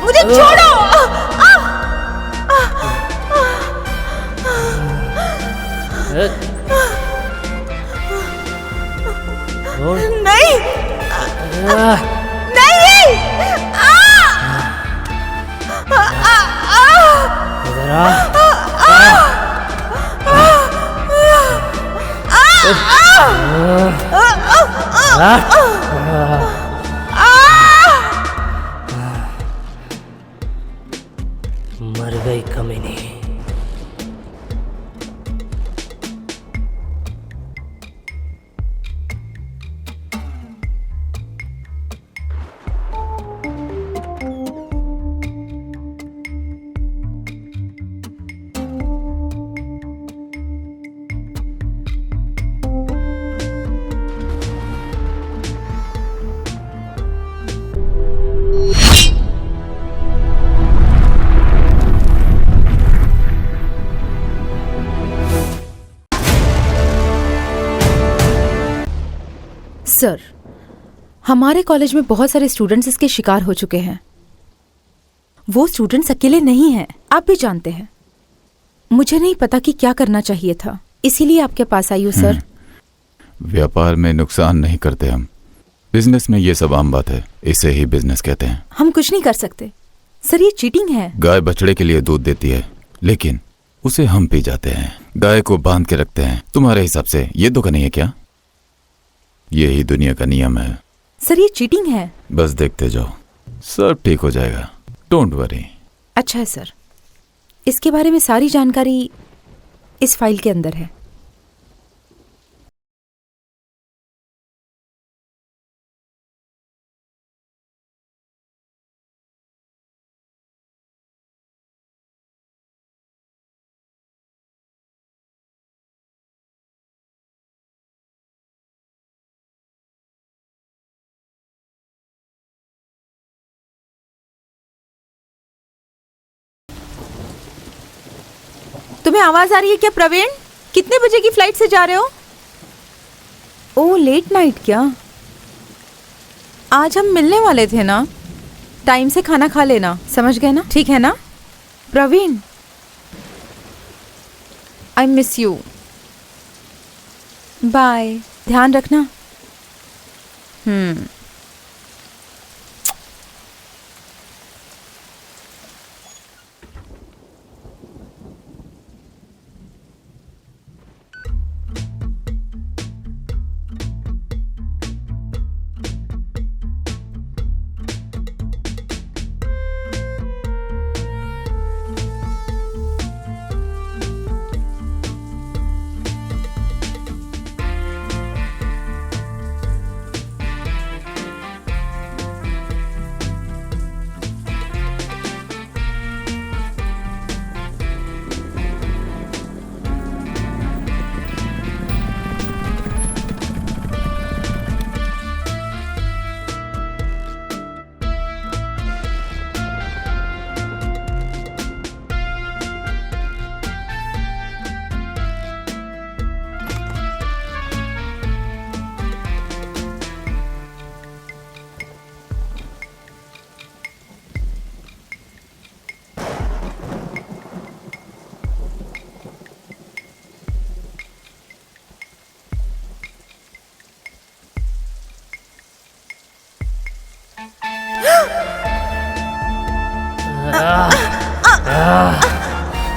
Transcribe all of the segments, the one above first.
मुझे छोड़ो। नहीं नहीं। इधर आ। मर गई कमीनी। सर, हमारे कॉलेज में बहुत सारे स्टूडेंट्स इसके शिकार हो चुके हैं। वो स्टूडेंट्स अकेले नहीं हैं, आप भी जानते हैं। मुझे नहीं पता कि क्या करना चाहिए था, इसीलिए आपके पास आई हूँ सर। व्यापार में नुकसान नहीं करते हम। बिजनेस में ये सब आम बात है, इसे ही बिजनेस कहते हैं। हम कुछ नहीं कर सकते सर, ये चीटिंग है। गाय बछड़े के लिए दूध देती है, लेकिन उसे हम पी जाते हैं। गाय को बांध के रखते हैं। तुम्हारे हिसाब से ये धोखा नहीं है क्या? यही दुनिया का नियम है। सर, ये चीटिंग है। बस देखते जाओ, सब ठीक हो जाएगा। Don't worry. अच्छा है सर, इसके बारे में सारी जानकारी इस फाइल के अंदर है। तुम्हें आवाज आ रही है क्या प्रवीण? कितने बजे की फ्लाइट से जा रहे हो? ओह, लेट नाइट क्या? आज हम मिलने वाले थे ना, टाइम से खाना खा लेना, समझ गए ना? ठीक है ना Praveen? I miss you. Bye, ध्यान रखना।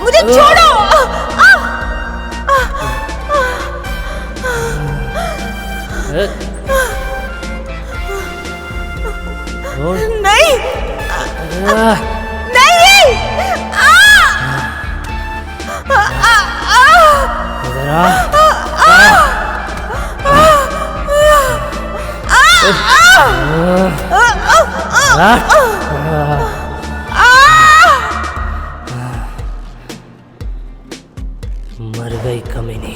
मुझे छोड़ो। नहीं नहीं। इधर आ। मर गई कमीनी।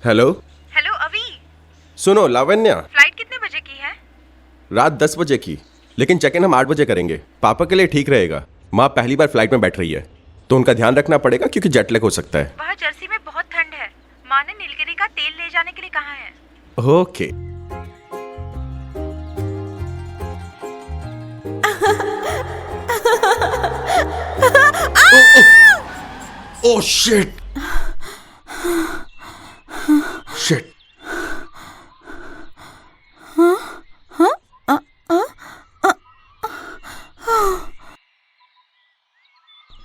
हेलो हेलो अभी, सुनो लावण्या, फ्लाइट कितने बजे की है? रात 10 बजे की, लेकिन चेक इन हम 8 बजे करेंगे। पापा के लिए ठीक रहेगा। माँ पहली बार फ्लाइट में बैठ रही है तो उनका ध्यान रखना पड़ेगा क्योंकि जेट लैग हो सकता है। वहाँ जर्सी में बहुत ठंड है। माँ ने नीलगिरी का तेल ले जाने के लिए कहा है। Okay. Oh shit shit.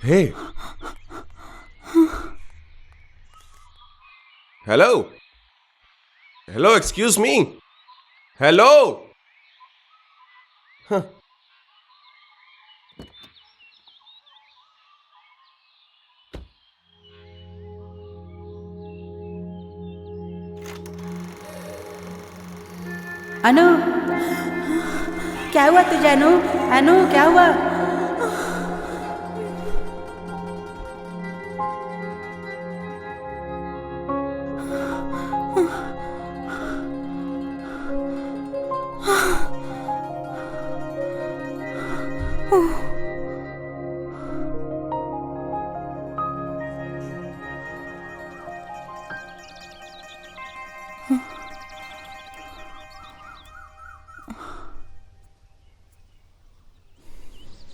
Hey hello hello, excuse me, hello. Anu, क्या हुआ तुझे? अनु, अनु क्या हुआ?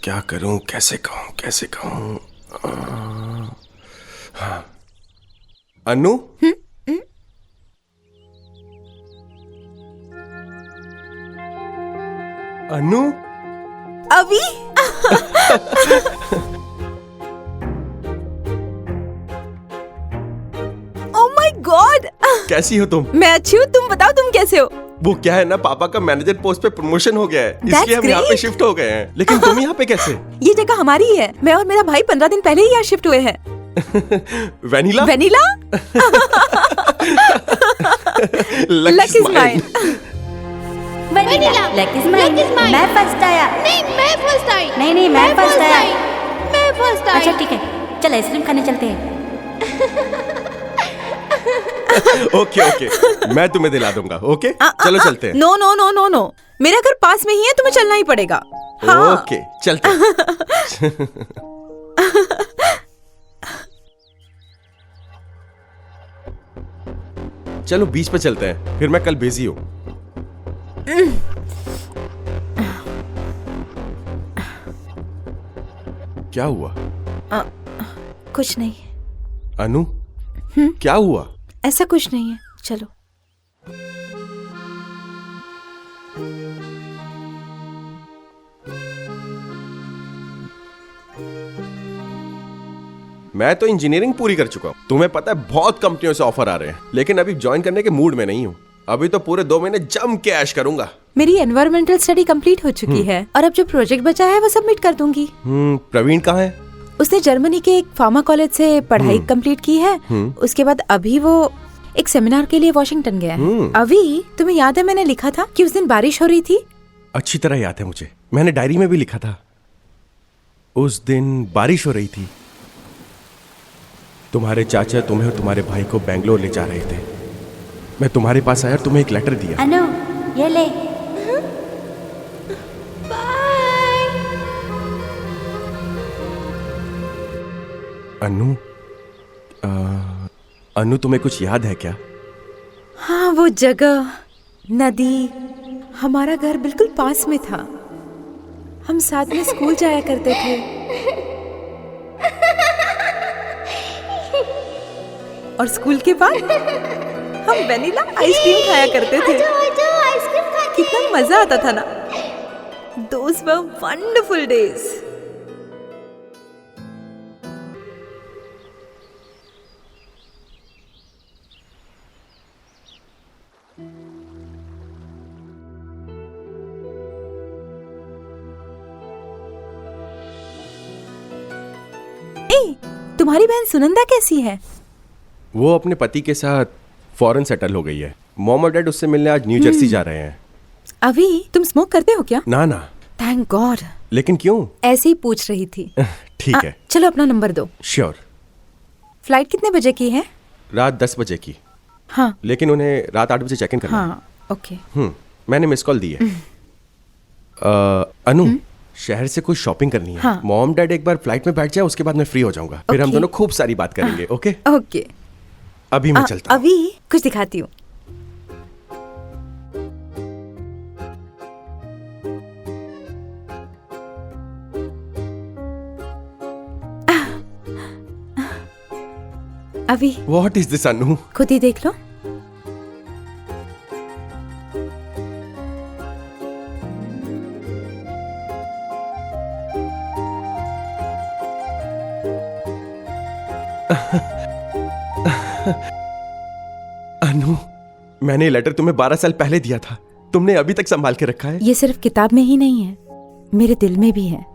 क्या करूं, कैसे कहूं? हाँ। अनु, अनु, अभी ओह माय गॉड, कैसी हो तुम? मैं अच्छी हूँ। तुम बताओ, तुम कैसे हो? वो क्या है ना, पापा का मैनेजर पोस्ट पे प्रमोशन हो गया है, इसलिए हम यहाँ पे great. शिफ्ट हो गए हैं। लेकिन तुम यहाँ पे कैसे? ये जगह हमारी ही है। मैं और मेरा भाई 15 दिन पहले ही यहाँ शिफ्ट हुए हैं। Vanilla? Vanilla? Luck is mine. Vanilla, luck is mine. मैं फर्स्ट आया। नहीं, मैं फर्स्ट आई। नहीं, मैं फर्स्ट आया। मैं फर्स्ट आई। अच्छा ठीक है, चल आइसक्रीम खाने चलते हैं। ओके, मैं तुम्हें दिला दूंगा। ओके, चलो चलते हैं। No no no no no, मेरा घर पास में ही है, तुम्हें चलना ही पड़ेगा। हाँ। ओके, चलते हैं। चलो बीच पे चलते हैं, फिर मैं कल बिजी हूँ। क्या हुआ? कुछ नहीं, अनु, क्या हुआ? ऐसा कुछ नहीं है, चलो। मैं तो इंजीनियरिंग पूरी कर चुका हूँ। तुम्हें पता है बहुत कंपनियों से ऑफर आ रहे हैं, लेकिन अभी ज्वाइन करने के मूड में नहीं हूँ। अभी तो पूरे 2 महीने जम के ऐश करूंगा। मेरी एनवायरमेंटल स्टडी कंप्लीट हो चुकी है और अब जो प्रोजेक्ट बचा है वो सबमिट कर दूंगी। प्रवीण कहाँ है? उसने जर्मनी के एक फार्मा कॉलेज से पढ़ाई कंप्लीट की है। उसके बाद अभी वो एक सेमिनार के लिए वॉशिंगटन गया है। अभी तुम्हें याद है मैंने लिखा था कि उस दिन बारिश हो रही थी? अच्छी तरह याद है मुझे, मैंने डायरी में भी लिखा था। उस दिन बारिश हो रही थी। तुम्हारे चाचा तुम्हें और तुम्हारे भाई को बेंगलोर ले जा रहे थे। मैं तुम्हारे पास आया और तुम्हें एक लेटर दिया। अनु, ये ले। अनु, अनु तुम्हें कुछ याद है क्या? हाँ, वो जगह, नदी, हमारा घर बिल्कुल पास में था। हम साथ में स्कूल जाया करते थे। और स्कूल के बाद हम वेनिला आइसक्रीम खाया करते थे। कितना मजा आता था ना। Those were wonderful days. तुम्हारी बहन सुनंदा कैसी है? वो अपने पति के साथ फॉरेन सेटल हो गई है। मॉम और डैड उससे मिलने आज न्यू जर्सी जा रहे हैं। अभी तुम स्मोक करते हो क्या? ना ना। Thank God. लेकिन क्यों? ऐसे ही पूछ रही थी। ठीक है। चलो अपना नंबर दो। श्योर। फ्लाइट कितने बजे की है? रात 10 बजे की। हाँ लेकिन उन्हें रात 8 बजे चेक इन करना है। हाँ ओके। मैंने मिस कॉल दी है। अनु, शहर से कुछ शॉपिंग करनी है। हाँ। मॉम डैड एक बार फ्लाइट में बैठ जाए, उसके बाद मैं फ्री हो जाऊंगा, फिर हम ओके। दोनों खूब सारी बात करेंगे। ओके, ओके अभी मैं चलता हूँ। अभी कुछ दिखाती हूँ। अभी व्हाट इज दिस अनु? खुद ही देख लो। अनु, मैंने ये लेटर तुम्हें 12 साल पहले दिया था, तुमने अभी तक संभाल के रखा है। ये सिर्फ किताब में ही नहीं है, मेरे दिल में भी है।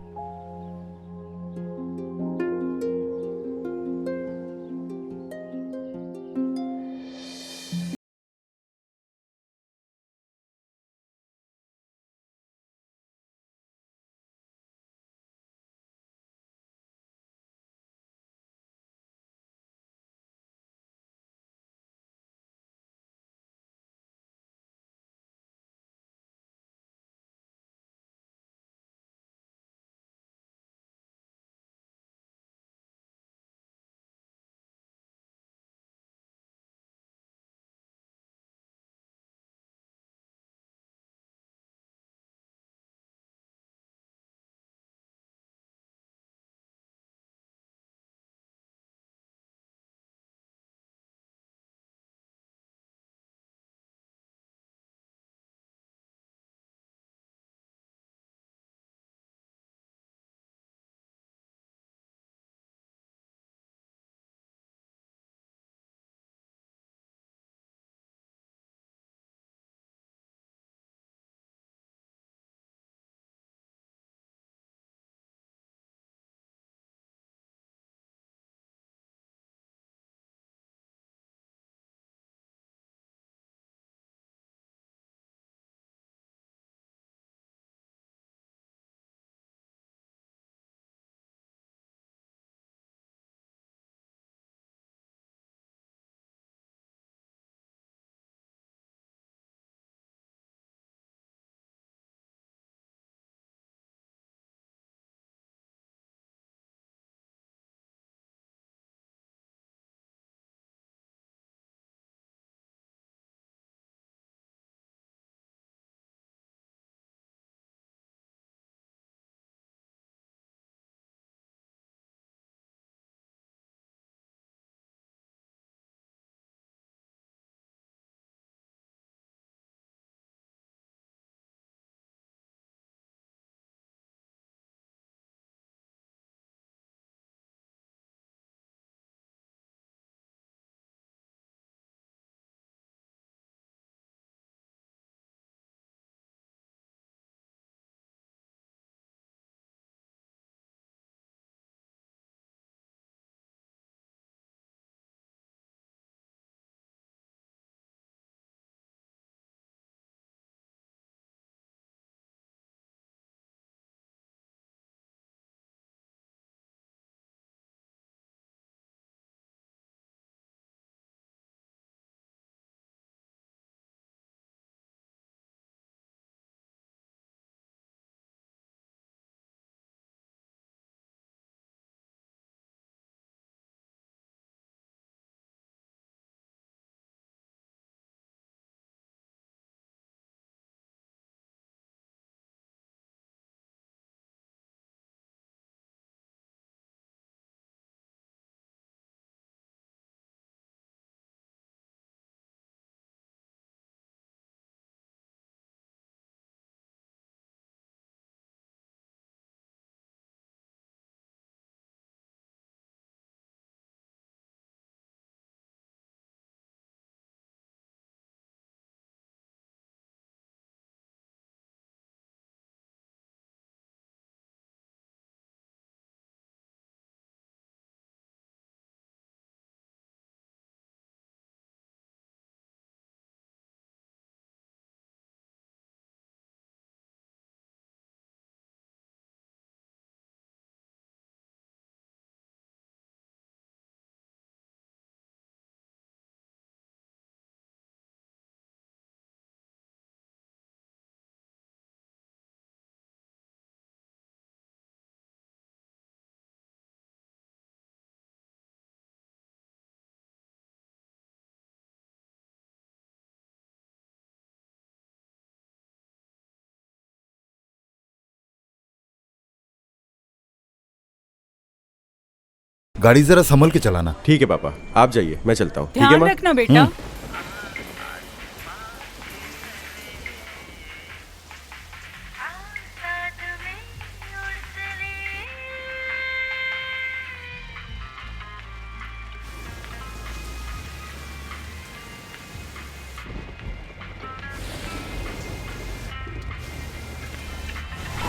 गाड़ी जरा संभल के चलाना। ठीक है पापा, आप जाइए, मैं चलता हूँ। ठीक है ध्यान माँ? रखना बेटा।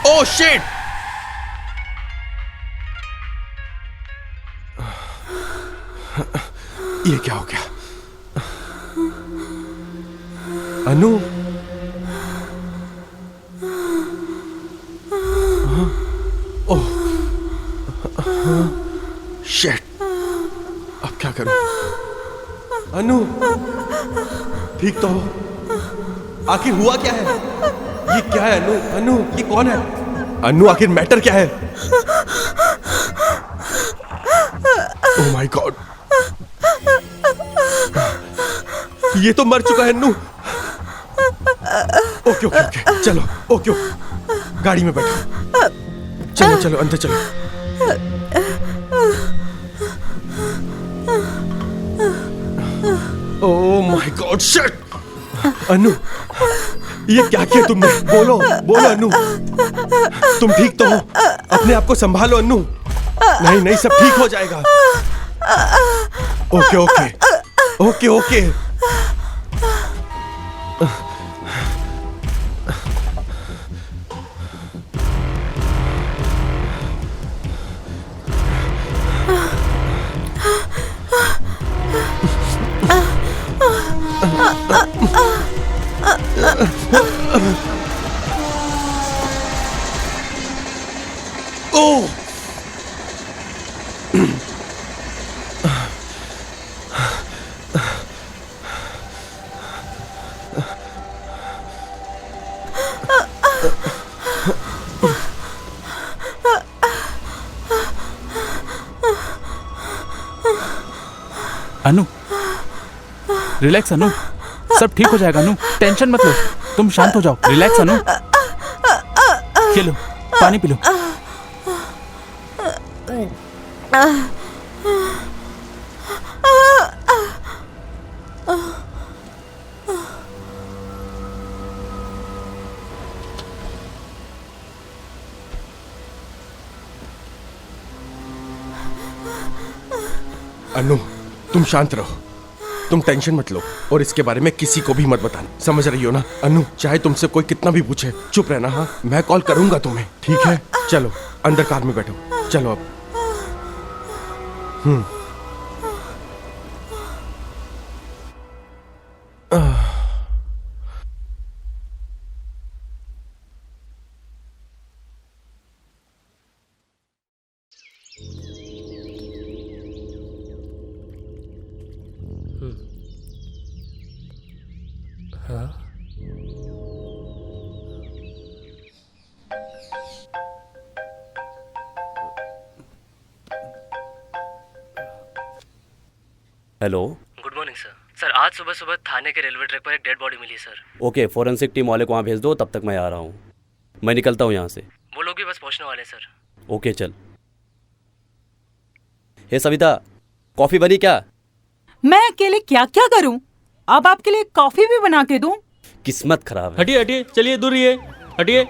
Oh shit! ये क्या हो गया? अनु, ओह शिट! अब क्या करूं? अनु, ठीक तो हो? आखिर हुआ क्या है? ये क्या है अनु? अनु, ये कौन है? अनु, आखिर मैटर क्या है? ओह माय गॉड, ये तो मर चुका है अनु। ओके ओके ओके, चलो ओके, गाड़ी में बैठो, चलो चलो अंदर चलो। Oh my god, shit! Anu, ये क्या किया तुमने? बोलो बोलो अनु, तुम ठीक तो हो? अपने आप को संभालो अनु। नहीं नहीं, सब ठीक हो जाएगा। Okay okay okay okay. Oh! Anu, relax Anu, सब ठीक हो जाएगा अनु, टेंशन मत लो, तुम शांत हो जाओ, रिलैक्स अनु। ये लो, पानी पी लो। अनु, तुम शांत रहो, तुम टेंशन मत लो और इसके बारे में किसी को भी मत बताना, समझ रही हो ना? अनु, चाहे तुमसे कोई कितना भी पूछे, चुप रहना। हाँ, मैं कॉल करूंगा तुम्हें, ठीक है? चलो अंदर कार में बैठो, चलो अब। Hello, good morning sir. Sir, आज सुबह सुबह थाने के रेलवे ट्रैक पर एक डेड बॉडी मिली सर। ओके, फॉरेंसिक टीम वाले को वहाँ भेज दो, तब तक मैं आ रहा हूँ। मैं निकलता हूँ यहाँ से। वो लोग भी बस पहुंचने वाले सर। ओके चल। हे सविता, कॉफी बनी क्या? मैं अकेले क्या क्या करूं? अब आपके लिए कॉफी भी बना के दूं? किस्मत खराब है। हटिए हटिए, चलिए दूर रहिए, हटिए।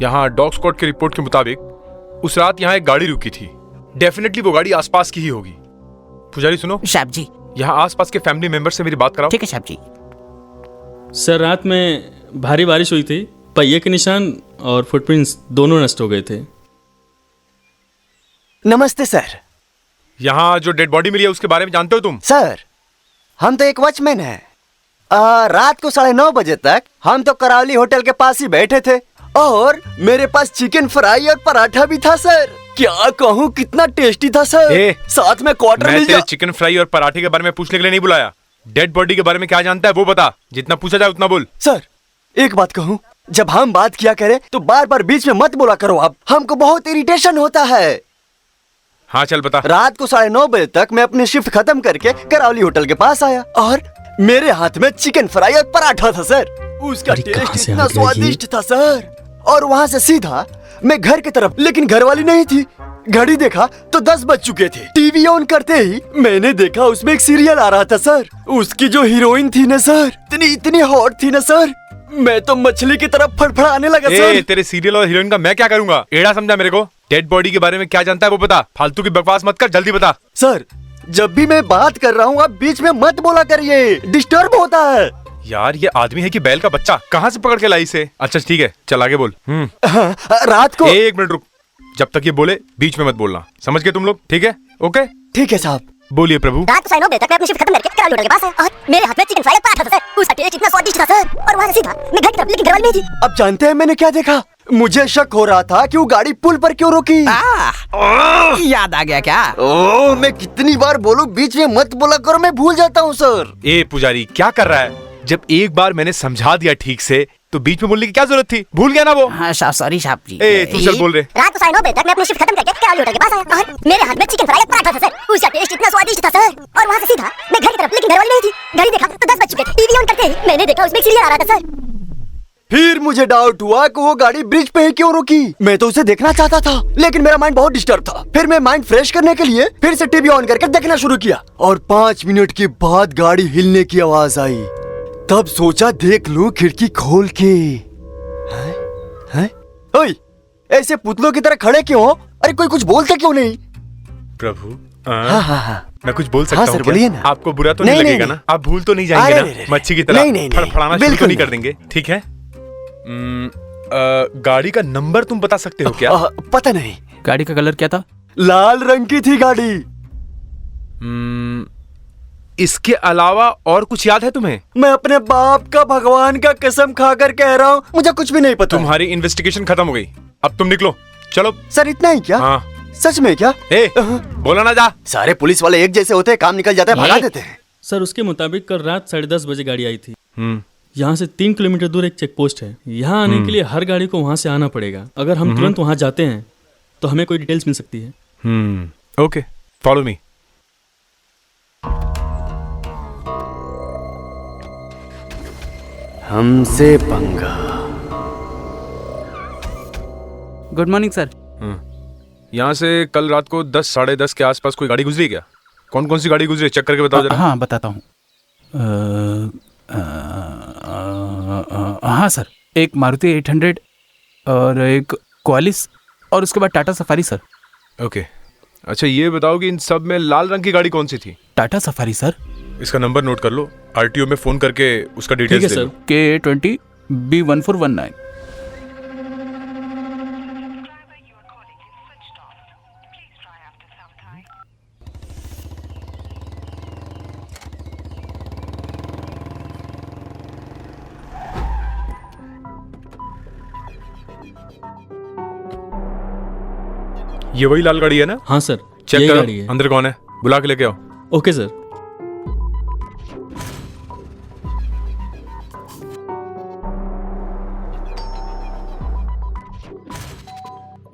यहाँ डॉग स्क्वाड की रिपोर्ट के मुताबिक उस रात यहाँ एक गाड़ी रुकी थी। डेफिनेटली वो गाड़ी आसपास की ही होगी। पुजारी सुनो साहब जी, यहाँ आसपास के फैमिली मेंबर से मेरी बात कराओ। ठीक है साहब जी। सर, रात में भारी बारिश हुई थी, पहिए के निशान और फुटप्रिंट्स दोनों नष्ट हो गए थे। नमस्ते सर। यहाँ जो डेड बॉडी मिली है उसके बारे में जानते हो तुम? सर हम तो एक वॉचमैन हैं। रात को 9:30 बजे तक हम तो करावली होटल के पास ही बैठे थे और मेरे पास चिकन फ्राई और पराठा भी था सर। क्या कहूँ कितना टेस्टी था सर। साथ में क्वार्टर मैं मिल तेरे चिकन फ्राई और पराठे के बारे में पूछने के लिए नहीं बुलाया। डेड बॉडी के बारे में क्या जानता है वो बता। जितना पूछा जाए उतना बोल। सर एक बात कहूँ, जब हम बात किया करें तो बार बार बीच में मत बोला करो आप, हमको बहुत इरिटेशन होता है। हाँ चल बता। रात को 9:30 बजे तक मैं अपनी शिफ्ट खत्म करके करावली होटल के पास आया और मेरे हाथ में चिकन फ्राई और पराठा था सर। उसका टेस्ट इतना स्वादिष्ट था सर। और वहाँ से सीधा मैं घर की तरफ, लेकिन घर वाली नहीं थी। घड़ी देखा तो 10 बज चुके थे। टीवी ऑन करते ही मैंने देखा उसमें एक सीरियल आ रहा था सर। उसकी जो हीरोइन थी ना सर, इतनी हॉट थी ना सर, मैं तो मछली की तरफ फड़फड़ाने लगा सर। तेरे सीरियल और हीरोइन का मैं क्या करूंगा? एड़ा समझा मेरे को। डेड बॉडी के बारे में क्या जानता है वो बता। फालतू की बकवास मत कर, जल्दी बता। सर जब भी मैं बात कर रहा हूँ आप बीच में मत बोला करिए, डिस्टर्ब होता है। यार ये आदमी है कि बैल का बच्चा? कहाँ से पकड़ के लाई इसे? अच्छा ठीक है चल आगे बोल। रात को एक मिनट रुक, जब तक ये बोले बीच में मत बोलना। समझ गए तुम लोग? ठीक है ओके ठीक है साहब। बोलिए प्रभु। रात को 9:30 बजे तक मैं अपनी शिफ्ट खत्म करके करावली होटल के पास आया और मेरे हाथ में चिकन फ्राई और पराठा था सर। उसका टेस्ट इतना स्वादिष्ट था सर। और वहाँ से सीधा मैं घर की तरफ, लेकिन घर वाली नहीं थी। अब जानते हैं मैंने क्या देखा? मुझे शक हो रहा था कि वो गाड़ी पुल पर क्यों रुकी। याद आ गया क्या? ओह मैं कितनी बार बोलूं बीच में मत बोला करो, मैं भूल जाता हूँ सर। ए पुजारी क्या कर रहा है? जब एक बार मैंने समझा दिया ठीक से तो बीच में बोलने की क्या जरूरत थी? भूल गया ना वो? हाँ सॉरी साहब जी। तू चल बोल रहे। रात को 9:30 बजे तक मैं अपनी शिफ्ट खत्म करके करावली होटल के पास आया और मेरे हाथ में चिकन फ्राई और पराठा था सर। उसका टेस्ट इतना स्वादिष्ट था सर। और वहाँ से सीधा मैं घर की तरफ, लेकिन घर वाली नहीं थी। घड़ी देखा तो 10 बज चुके थे। टीवी ऑन करते ही मैंने देखा उसमें एक सीरियल आ रहा था सर। फिर मुझे डाउट हुआ कि वो गाड़ी ब्रिज पे ही क्यों रुकी। मैं तो उसे देखना चाहता था, लेकिन मेरा माइंड बहुत डिस्टर्ब था। फिर मैं माइंड फ्रेश करने के लिए फिर से टीवी ऑन करके देखना शुरू किया और 5 मिनट के बाद गाड़ी हिलने की आवाज आई। तब सोचा देख लूं खिड़की खोल के। हैं? ओए, ऐसे पुतलों की तरह खड़े क्यों हो? अरे कोई कुछ बोलते क्यों नहीं? प्रभु हाँ। मैं कुछ बोल सकता हूँ सर, बोलिए ना। आपको बुरा तो नहीं लगेगा ना? आप भूल तो नहीं जाएंगे ना? मच्छी की तरह फड़फड़ाना शुरू तो नहीं कर देंगे? ठीक है। गाड़ी का नंबर तुम बता सकते हो क्या? पता नहीं। गाड़ी का कलर क्या था? लाल रंग की थी गाड़ी। इसके अलावा और कुछ याद है तुम्हें? मैं अपने बाप का भगवान का कसम खाकर कह रहा हूँ, मुझे कुछ भी नहीं पता। तुम्हारी इन्वेस्टिगेशन खत्म हो गई, अब तुम निकलो। चलो। सर इतना ही क्या? हाँ। सच में क्या? बोला ना जा। सारे पुलिस वाले एक जैसे होते हैं, काम निकल जाता है, भगा देते हैं। सर उसके मुताबिक कल रात 10:30 बजे गाड़ी आई थी। यहाँ से 3 किलोमीटर दूर एक चेक पोस्ट है। यहाँ आने के लिए हर गाड़ी को वहाँ से आना पड़ेगा। अगर हम तुरंत वहाँ जाते हैं तो हमें कोई डिटेल्स मिल सकती है। Okay follow me. हमसे पंगा। Good morning sir. यहाँ से कल रात को 10 साढ़े 10 के आसपास कोई गाड़ी गुजरी क्या? कौन कौन सी गाड़ी गुजरी चेक करके बताओ जरा। हाँ बताता हूँ। हाँ सर, एक मारुति 800 और एक क्वालिस और उसके बाद टाटा सफारी सर। ओके अच्छा ये बताओ कि इन सब में लाल रंग की गाड़ी कौन सी थी? Tata safari sir. इसका नंबर नोट कर लो, आरटीओ में फोन करके उसका डिटेल्स ठीक है ले लो। सर। K20 B1419। ये वही लाल गाड़ी है ना? हाँ सर चेक यही करो गाड़ी है। अंदर कौन है, बुला के लेके आओ। Okay sir.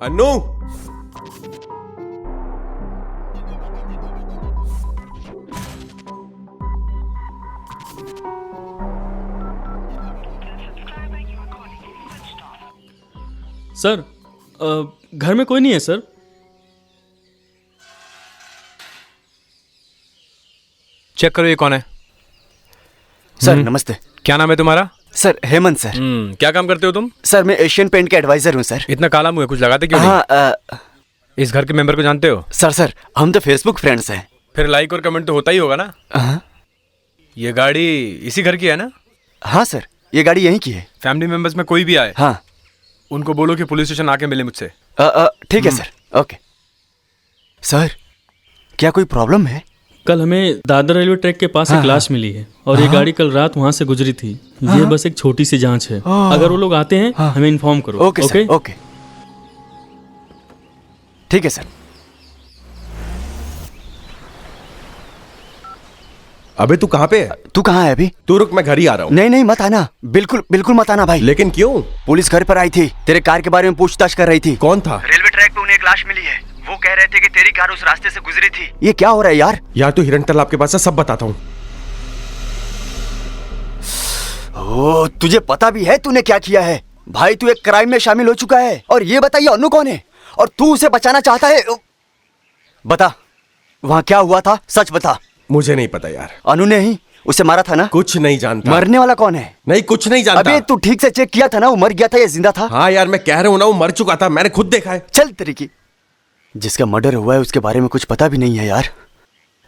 अनु सर घर में कोई नहीं है सर। चेक करो ये कौन है। सर नमस्ते। क्या नाम है तुम्हारा? Sir Hemant sir. क्या काम करते हो तुम? सर मैं एशियन पेंट के एडवाइजर हूँ सर। इतना काला मुंह है, कुछ लगाते क्यों नहीं? इस घर के मेंबर को जानते हो? सर हम तो फेसबुक फ्रेंड्स हैं। फिर लाइक और कमेंट तो होता ही होगा ना? ये गाड़ी इसी घर की है ना? हाँ सर ये गाड़ी यहीं की है। फैमिली मेंबर्स में कोई भी आए हाँ उनको बोलो कि पुलिस स्टेशन आके मिले मुझसे। ठीक है सर। ओके सर, क्या कोई प्रॉब्लम है? कल हमें दादर रेलवे ट्रैक के पास एक लाश मिली है और ये गाड़ी कल रात वहाँ से गुजरी थी। ये बस एक छोटी सी जांच है। अगर वो लोग आते हैं हमें इन्फॉर्म करो। ओके सर, ओके, ठीक है सर। अबे तू कहाँ पे है? तू कहाँ है अभी? तू रुक, मैं घर ही आ रहा हूँ। नहीं नहीं, मत आना, बिल्कुल बिल्कुल मत आना भाई। लेकिन क्यों? पुलिस घर पर आई थी, तेरे कार के बारे में पूछताछ कर रही थी। कौन था? रेलवे ट्रैक पे उन्हें एक लाश मिली है। वो कह रहे थे कि तेरी कार उस रास्ते से गुजरी थी। ये क्या हो रहा है यार? यार तू हिरन तालाब के पास है, सब बताता हूँ। ओ, तुझे पता भी है तूने क्या किया है? भाई तू एक क्राइम में शामिल हो चुका है। और ये बताइए अनु कौन है और तू उसे बचाना चाहता है? बता, वहाँ क्या हुआ था, सच बता। मुझे नहीं पता यार। अनु ने ही उसे मारा था ना? कुछ नहीं जानता। मरने वाला कौन है? नहीं, कुछ नहीं जानता। अबे तू ठीक से चेक किया था ना, वो मर गया था या जिंदा था? हाँ यार, मैं कह रहा हूँ ना, वो मर चुका था, मैंने खुद देखा है। चल तेरी की, जिसका मर्डर हुआ है उसके बारे में कुछ पता भी नहीं है यार।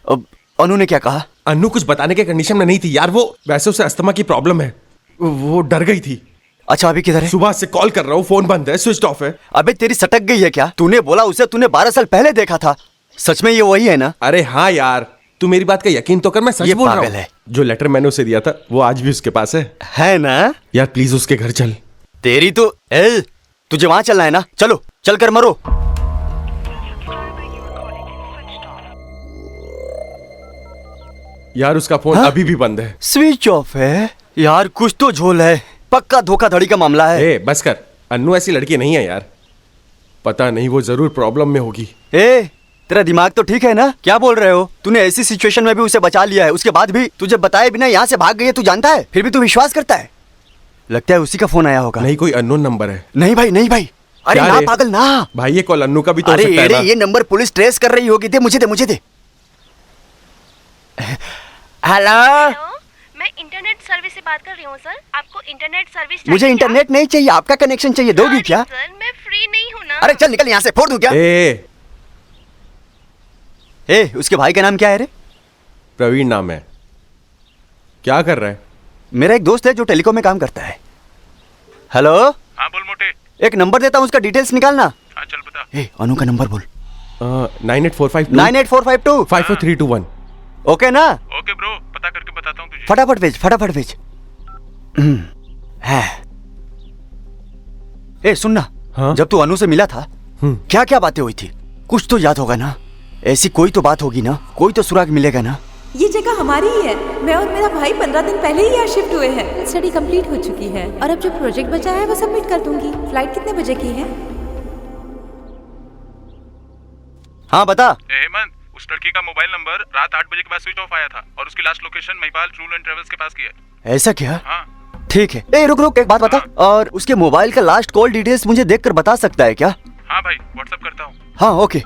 अब अनु ने क्या कहा? अनु कुछ बताने के कंडीशन में नहीं थी यार। वो वैसे उसे अस्थमा की प्रॉब्लम है, वो डर गई थी। अच्छा, अभी किधर है? सुबह से कॉल कर रहा हूँ, फोन बंद है, स्विच ऑफ है। अबे तेरी सटक गई है क्या? तूने बोला उसे तूने 12 साल पहले देखा था। सच में ये वही है ना? अरे हाँ यार, तू मेरी बात का यकीन तो कर, मैं सच बोल रहा हूँ। जो लेटर मैंने उसे दिया था वो आज भी उसके पास है ना? यार प्लीज उसके घर चल। तेरी तो तुझे वहां चलना है ना? चलो चल कर मरो। यार उसका फोन अभी भी बंद है, स्विच ऑफ है। यार कुछ तो झोल है, पक्का धोखाधड़ी का मामला है। बस कर, अन्नू ऐसी लड़की नहीं है यार। पता नहीं, वो जरूर प्रॉब्लम में होगी। तेरा दिमाग तो ठीक है ना? क्या बोल रहे हो? तूने ऐसी सिचुएशन में भी उसे बचा लिया है, उसके बाद भी तुझे बताए बिना यहाँ से भाग गई है, तू जानता है, फिर भी तू विश्वास करता है। लगता है उसी का फोन आया होगा। नहीं, कोई अननोन नंबर है। नहीं भाई, नहीं भाई, अरे ना पागल ना भाई, ये कॉल अन्नू का भी तो हो सकता है ना? अरे ये नंबर पुलिस ट्रेस कर रही होगी। मुझे दे। हेलो, मैं इंटरनेट सर्विस से बात कर रही हूँ सर। आपको इंटरनेट सर्विस चाहिए? मुझे इंटरनेट नहीं चाहिए, आपका कनेक्शन चाहिए। दोगी क्या? सर मैं फ्री नहीं हूँ ना। अरे चल निकल यहाँ से, फोड़ दूं क्या? उसके भाई का नाम क्या है रे? प्रवीण नाम है। क्या कर रहा है? मेरा एक दोस्त है जो टेलीकॉम में काम करता है। हेलो। हाँ बोल मोटे। एक नंबर देता हूँ, उसका डिटेल्स निकालना। हाँ चल बता। अनु का नंबर बोल। 9845 54321। ओके ना? ओके ब्रो, पता करके बताता हूँ तुझे। फटाफट भेज। सुनना, जब तू अनु से मिला था क्या क्या बातें हुई थी? कुछ तो याद होगा ना? ऐसी कोई तो बात होगी ना? कोई तो सुराग मिलेगा ना? ये जगह हमारी ही है। मैं और मेरा भाई 15 दिन पहले ही यहाँ शिफ्ट हुए हैं। स्टडी कंप्लीट हो चुकी है और अब जो प्रोजेक्ट बचा है वो सबमिट कर दूंगी। फ्लाइट कितने बजे की है? हाँ बता। हेमंत, उस लड़की का मोबाइल नंबर रात 8 बजे के बाद स्विच ऑफ आया था और उसकी last location Mahipal tour and travels के पास की है। ऐसा क्या? हाँ। ठीक है। रुक, एक बात बता। और उसके मोबाइल का लास्ट कॉल डिटेल्स मुझे देखकर बता सकता है क्या? हाँ भाई, व्हाट्सएप करता हूँ। हाँ ओके।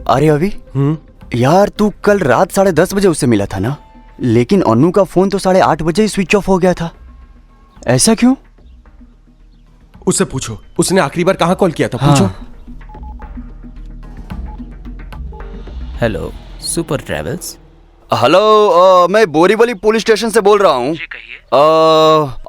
अरे अभी यार, तू कल रात 10:30 बजे उससे मिला था ना? लेकिन अनु का फोन तो 8:30 बजे ही स्विच ऑफ हो गया था। ऐसा क्यों? उससे पूछो, उसने आखिरी बार कहाँ कॉल किया था। पूछो। Hello, super travels. हेलो, मैं बोरीवली पुलिस स्टेशन से बोल रहा हूँ।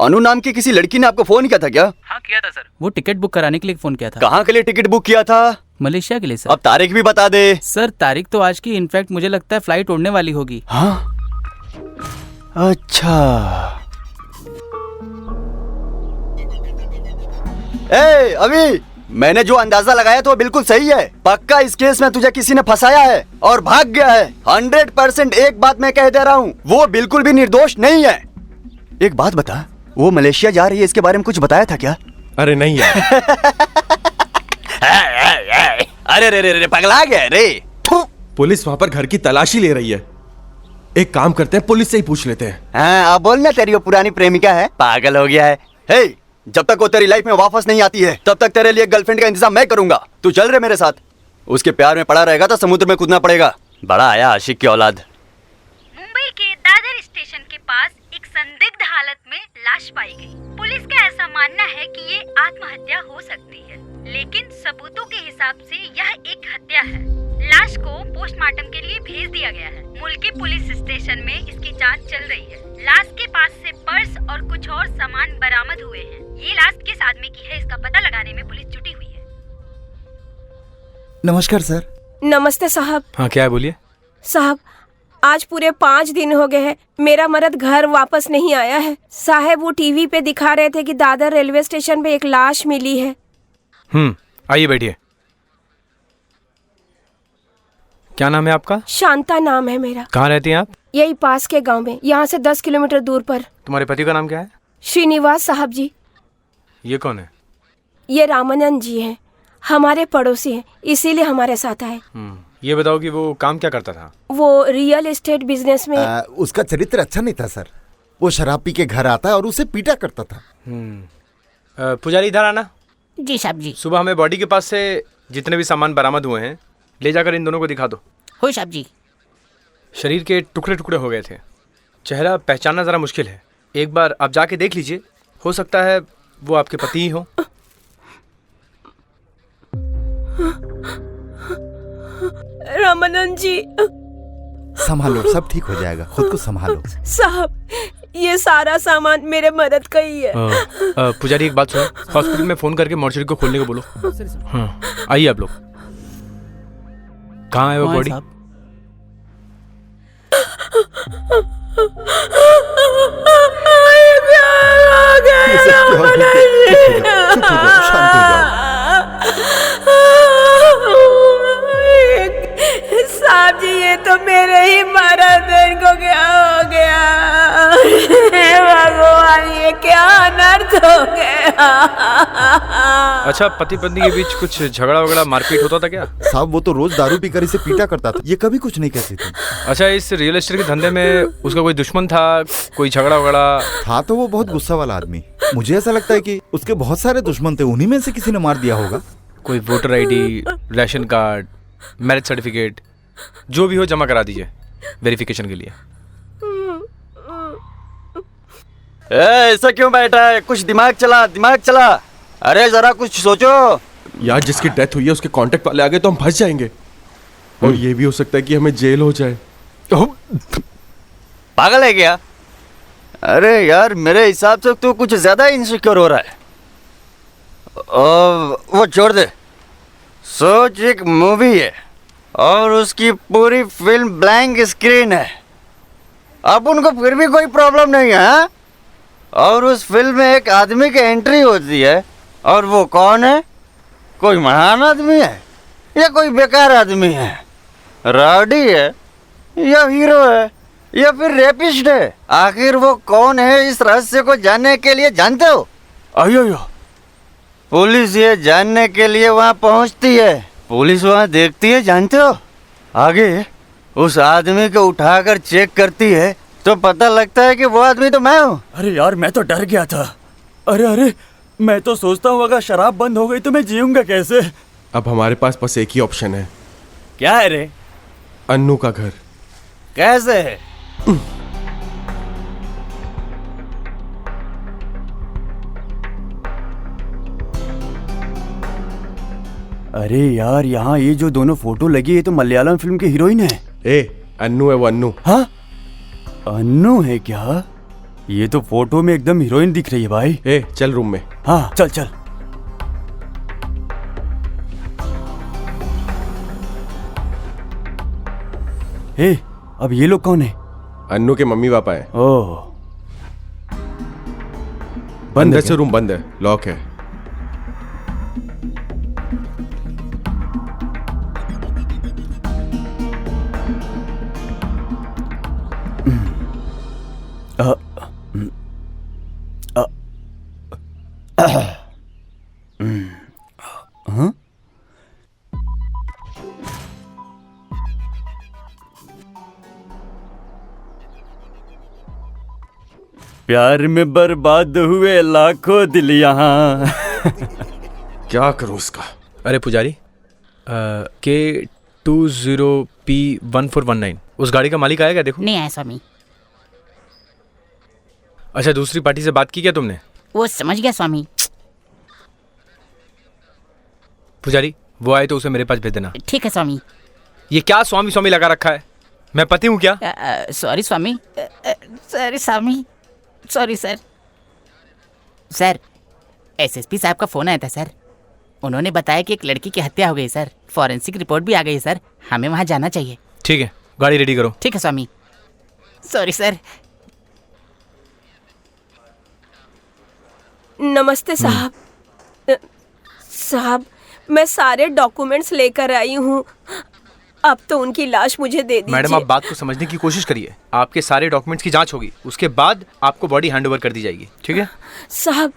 अनु नाम की किसी लड़की ने आपको फोन किया था क्या? हाँ किया था सर। वो टिकट बुक कराने के लिए फोन किया था। कहाँ के लिए टिकट बुक किया था? मलेशिया के लिए सर। अब तारीख भी बता दे। सर तारीख तो आज की, इनफैक्ट मुझे लगता है फ्लाइट उड़ने वाली होगी। हाँ अच्छा। अभी मैंने जो अंदाजा लगाया तो बिल्कुल सही है। पक्का इस केस में तुझे किसी ने फंसाया है और भाग गया है। 100% एक बात मैं कह दे रहा हूँ, वो बिल्कुल भी निर्दोष नहीं है। एक बात बता, वो मलेशिया जा रही है, इसके बारे में कुछ बताया था क्या? अरे नहीं यार। अरे रे पगला गया रे। पुलिस वहाँ पर घर की तलाशी ले रही है। एक काम करते हैं, पुलिस से ही पूछ लेते हैं। हाँ, अब बोलना, तेरी वो पुरानी प्रेमिका है, पागल हो गया है। जब तक वो तेरी लाइफ में वापस नहीं आती है तब तक तेरे लिए गर्लफ्रेंड का इंतजाम मैं करूंगा। तू चल रहे मेरे साथ। उसके प्यार में पड़ा रहेगा तो समुद्र में कूदना पड़ेगा। बड़ा आया आशिक की औलाद। मुंबई के दादर स्टेशन के पास एक संदिग्ध हालत में लाश पाई गई। पुलिस का ऐसा मानना है कि ये आत्महत्या हो सकती है, लेकिन सबूतों के हिसाब से यह एक हत्या है। लाश को पोस्टमार्टम के लिए भेज दिया गया है। मुल्की पुलिस स्टेशन में इसकी जांच चल रही है। लाश के पास से पर्स और कुछ और सामान बरामद हुए हैं। ये लाश किस आदमी की है, इसका पता लगाने में पुलिस जुटी हुई है। नमस्कार सर। नमस्ते साहब। हाँ क्या है बोलिए। साहब आज पूरे 5 दिन हो गए हैं, मेरा मर्द घर वापस नहीं आया है। साहब वो टीवी पे दिखा रहे थे कि दादर रेलवे स्टेशन पे एक लाश मिली है। आइए बैठिए। क्या नाम है आपका? शांता नाम है मेरा। कहाँ रहती हैं आप? यही पास के गांव में, यहाँ से 10 किलोमीटर दूर पर। तुम्हारे पति का नाम क्या है? श्रीनिवास साहब जी। ये कौन है? ये रामानंद जी हैं, हमारे पड़ोसी हैं, इसीलिए हमारे साथ आए। ये बताओ कि वो काम क्या करता था? वो रियल एस्टेट बिजनेस में। उसका चरित्र अच्छा नहीं था सर। वो शराब पी के घर आता और उसे पीटा करता था। पुजारी इधर आना। जी साहब जी। सुबह हमें बॉडी के पास से जितने भी सामान बरामद हुए हैं ले जाकर इन दोनों को दिखा दो। हो साहब जी। शरीर के टुकड़े टुकड़े हो गए थे, चेहरा पहचानना जरा मुश्किल है। एक बार आप जाके देख लीजिए, हो सकता है वो आपके पति ही हो। रामानंद जी संभालो, सब ठीक हो जाएगा, खुद को संभालो। साहब ये सारा सामान मेरे मदद का ही है। पुजारी एक बात सुनो, हॉस्पिटल में फोन करके मॉर्चरी को खोलने को बोलो। हाँ आइए आप लोग। कहाँ है वो बॉडी? साहब जी ये तो मेरे ही मर्द, इनको क्या हो गया? भगवान ये क्या अनर्थ हो गया? अच्छा पति पत्नी के बीच कुछ झगड़ा वगड़ा मारपीट होता था क्या? साहब वो तो रोज दारू पीकर इसे पीटा करता था, ये कभी कुछ नहीं कहती थी। अच्छा इस रियल एस्टेट के धंधे में उसका कोई दुश्मन था, कोई झगड़ा वगड़ा था? तो वो बहुत गुस्सा वाला आदमी। मुझे ऐसा लगता है कि उसके बहुत सारे दुश्मन थे, उन्हीं में से किसी ने मार दिया होगा। कोई voter ID, ration card, marriage certificate जो भी हो जमा करा दीजिए वेरिफिकेशन के लिए। ऐसा क्यों बैठा है? कुछ दिमाग चला, दिमाग चला। अरे जरा कुछ सोचो यार। जिसकी डेथ हुई है उसके कांटेक्ट वाले आ गए तो हम फंस जाएंगे, और ये भी हो सकता है कि हमें जेल हो जाए। पागल है क्या? अरे यार मेरे हिसाब से तो कुछ ज्यादा इनसिक्योर हो रहा है। वो छोड़ दे। सोच एक मूवी है और उसकी पूरी फिल्म ब्लैंक स्क्रीन है, अब उनको फिर भी कोई प्रॉब्लम नहीं है। हाँ? और उस फिल्म में एक आदमी की एंट्री होती है, और वो कौन है? कोई महान आदमी है या कोई बेकार आदमी है? राउडी है या हीरो है या फिर रेपिस्ट है? आखिर वो कौन है, इस रहस्य को जानने के लिए जानते हो? अयो पुलिस ये जानने के लिए वहाँ पहुँचती है। पुलिस वहाँ देखती है, जानते हो? आगे उस आदमी को उठाकर चेक करती है तो पता लगता है कि वो आदमी तो मैं हूँ। अरे यार मैं तो डर गया था। अरे मैं तो सोचता हूँ अगर शराब बंद हो गई तो मैं जीऊंगा कैसे? अब हमारे पास बस एक ही ऑप्शन है। क्या है रे? अन्नू का घर। कैसे है? अरे यार यहाँ ये जो दोनों फोटो लगी है तो मलयालम फिल्म की हीरोइन है। अन्नू है वो, अन्नू। हाँ अन्नू है क्या? ये तो फोटो में एकदम हीरोइन दिख रही है भाई। चल रूम में। हाँ चल चल। अब ये लोग कौन है? अन्नू के मम्मी पापा है। ओह बंद है से रूम बंद है, लॉक है। प्यार में बर्बाद हुए लाखों दिल यहाँ। क्या करूं इसका? अरे पुजारी, K20P1419 उस गाड़ी का मालिक आएगा? देखो। नहीं आया स्वामी। अच्छा दूसरी पार्टी से बात की क्या तुमने? वो समझ गया स्वामी। पुजारी वो आए तो उसे मेरे पास भेज देना। ठीक है स्वामी। ये क्या स्वामी स्वामी लगा रखा है? मैं पति हूँ क्या? सॉरी स्वामी। सॉरी स्वामी। Sorry sir. सर एसएसपी साहब का फोन आया था सर। उन्होंने बताया कि एक लड़की की हत्या हो गई सर। फॉरेंसिक रिपोर्ट भी आ गई सर। हमें वहाँ जाना चाहिए। ठीक है, गाड़ी रेडी करो। ठीक है स्वामी। Sorry sir. नमस्ते साहब। साहब, मैं सारे डॉक्यूमेंट्स लेकर आई हूँ। अब तो उनकी लाश मुझे दे दीजिए। मैडम, आप बात को समझने की कोशिश करिए। आपके सारे डॉक्यूमेंट्स की जांच होगी, उसके बाद आपको बॉडी हैंडओवर कर दी जाएगी। ठीक है साहब,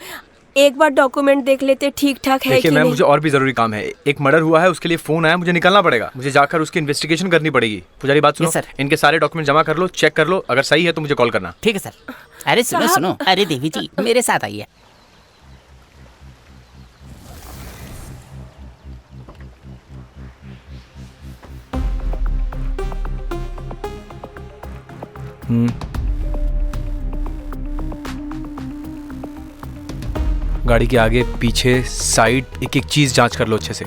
एक बार डॉक्यूमेंट देख लेते ठीक ठाक है कि देखिए मैम, नहीं? मुझे और भी जरूरी काम है। एक मर्डर हुआ है, उसके लिए फोन आया, मुझे निकलना पड़ेगा। मुझे जाकर उसकी इन्वेस्टिगेशन करनी पड़ेगी। पुजारी बात सुनो, इनके सारे डॉक्यूमेंट जमा कर लो, चेक कर लो, अगर सही है तो मुझे कॉल करना। ठीक है सर। अरे सुनो सुनो, अरे देवी जी मेरे साथ आइए। गाड़ी के आगे पीछे साइड एक एक चीज जांच कर लो अच्छे से।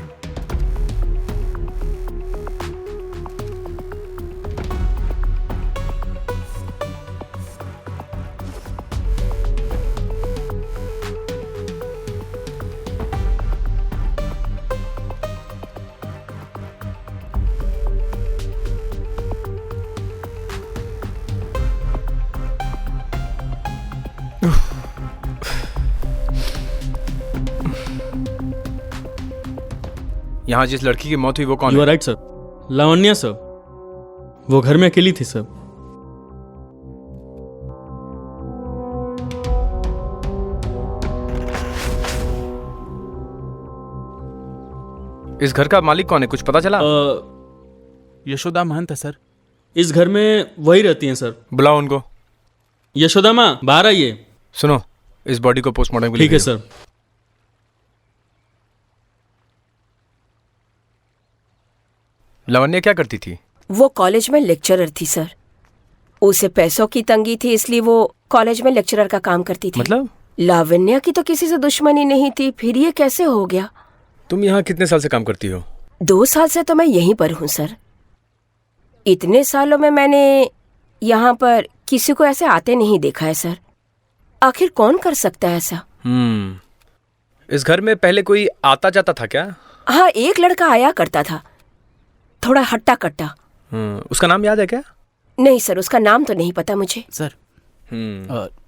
यहाँ जिस लड़की की मौत हुई वो कौन यू है? Are right sir, Lavanya sir. वो घर में अकेली थी सर। इस घर का मालिक कौन है, कुछ पता चला? यशोदा महंत है सर। इस घर में वही रहती हैं सर। बुलाओ उनको। यशोदा माँ, बाहर आइए। सुनो, इस बॉडी को पोस्टमार्टम के लिए ठीक है भेजो। सर। लावण्या क्या करती थी? वो कॉलेज में लेक्चरर थी सर। उसे पैसों की तंगी थी, इसलिए वो कॉलेज में लेक्चरर का काम करती थी। मतलब? लावण्या की तो किसी से दुश्मनी नहीं थी, फिर ये कैसे हो गया? तुम यहाँ कितने साल से काम करती हो? 2 साल से तो मैं यहीं पर हूँ सर। इतने सालों में मैंने यहाँ पर किसी को ऐसे आते नहीं देखा है सर। आखिर कौन कर सकता है ऐसा? इस घर में पहले कोई आता जाता था क्या? हाँ, एक लड़का आया करता था, थोड़ा हट्टा कट्टा। उसका नाम याद है क्या? नहीं सर, उसका नाम तो नहीं पता मुझे। सर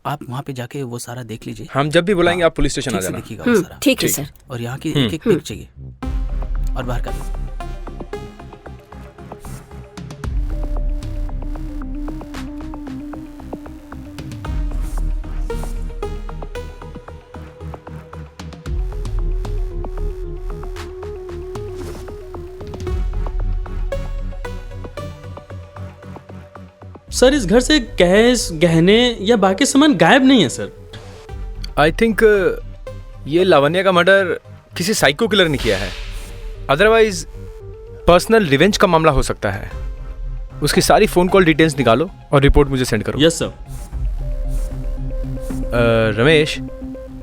आप वहाँ पे जाके वो सारा देख लीजिए। हम जब भी बुलाएंगे आप पुलिस स्टेशन आ जाना। देखिएगा वो सारा। ठीक है सर। और यहाँ की एक एक पिक चाहिए और बाहर का। सर, इस घर से कैश, गहने या बाकी सामान गायब नहीं है सर। आई थिंक ये लावण्या का मर्डर किसी साइको किलर ने किया है। अदरवाइज पर्सनल रिवेंज का मामला हो सकता है। उसकी सारी फोन कॉल डिटेल्स निकालो और रिपोर्ट मुझे सेंड करो। Yes sir. रमेश,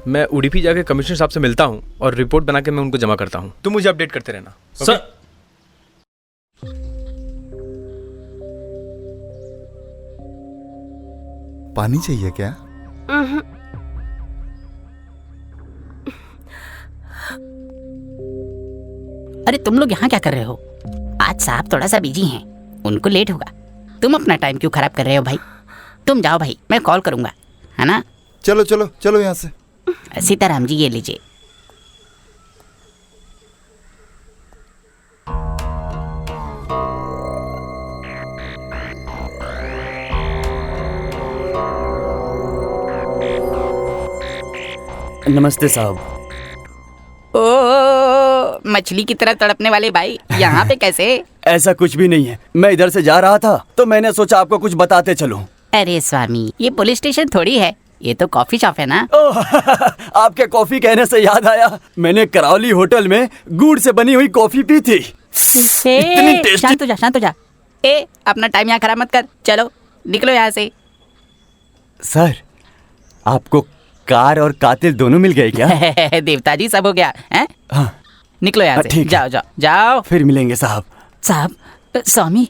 मैं उडुपी जाके कमिश्नर साहब से मिलता हूँ और रिपोर्ट बना के मैं उनको जमा करता हूँ। तुम मुझे अपडेट करते रहना। सर। पानी चाहिए क्या? अरे तुम लोग यहाँ क्या कर रहे हो? आज साहब थोड़ा सा बिजी हैं, उनको लेट होगा। तुम अपना टाइम क्यों खराब कर रहे हो भाई? तुम जाओ भाई, मैं कॉल करूंगा, है ना? चलो चलो चलो यहाँ से। सीताराम जी ये लीजिए। नमस्ते साहब। ओ मछली की तरह तड़पने वाले भाई, यहाँ पे कैसे? ऐसा कुछ भी नहीं है, मैं इधर से जा रहा था तो मैंने सोचा आपको कुछ बताते चलूं। अरे स्वामी, ये पुलिस स्टेशन थोड़ी है, ये तो कॉफी शॉप है ना। आपके कॉफी कहने से याद आया, मैंने करावली होटल में गुड़ से बनी हुई कॉफी पी थी। इतनी टेस्टी। शांत हो जा, शांत हो जा। ए अपना टाइम यहाँ खराब मत कर, चलो निकलो यहाँ से। सर, आपको कार और कातिल दोनों मिल गए क्या? देवता जी, सब हो गया है? हाँ। निकलो यहाँ से, ठीक जाओ जाओ जाओ। फिर मिलेंगे साहब। साहब, स्वामी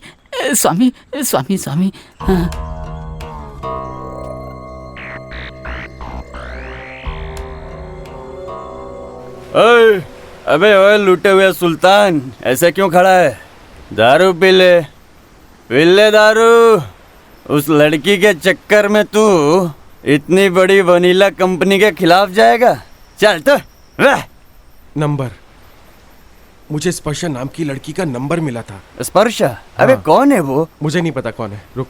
स्वामी स्वामी स्वामी। हाँ। अबे ओए लूटे हुए सुल्तान, ऐसे क्यों खड़ा है? दारू पी ले दारू। उस लड़की के चक्कर में तू इतनी बड़ी वनीला कंपनी के खिलाफ जाएगा? चल तो वह नंबर, मुझे स्पर्शा नाम की लड़की का नंबर मिला था। स्पर्शा? अबे कौन है वो? मुझे नहीं पता कौन है, रुक।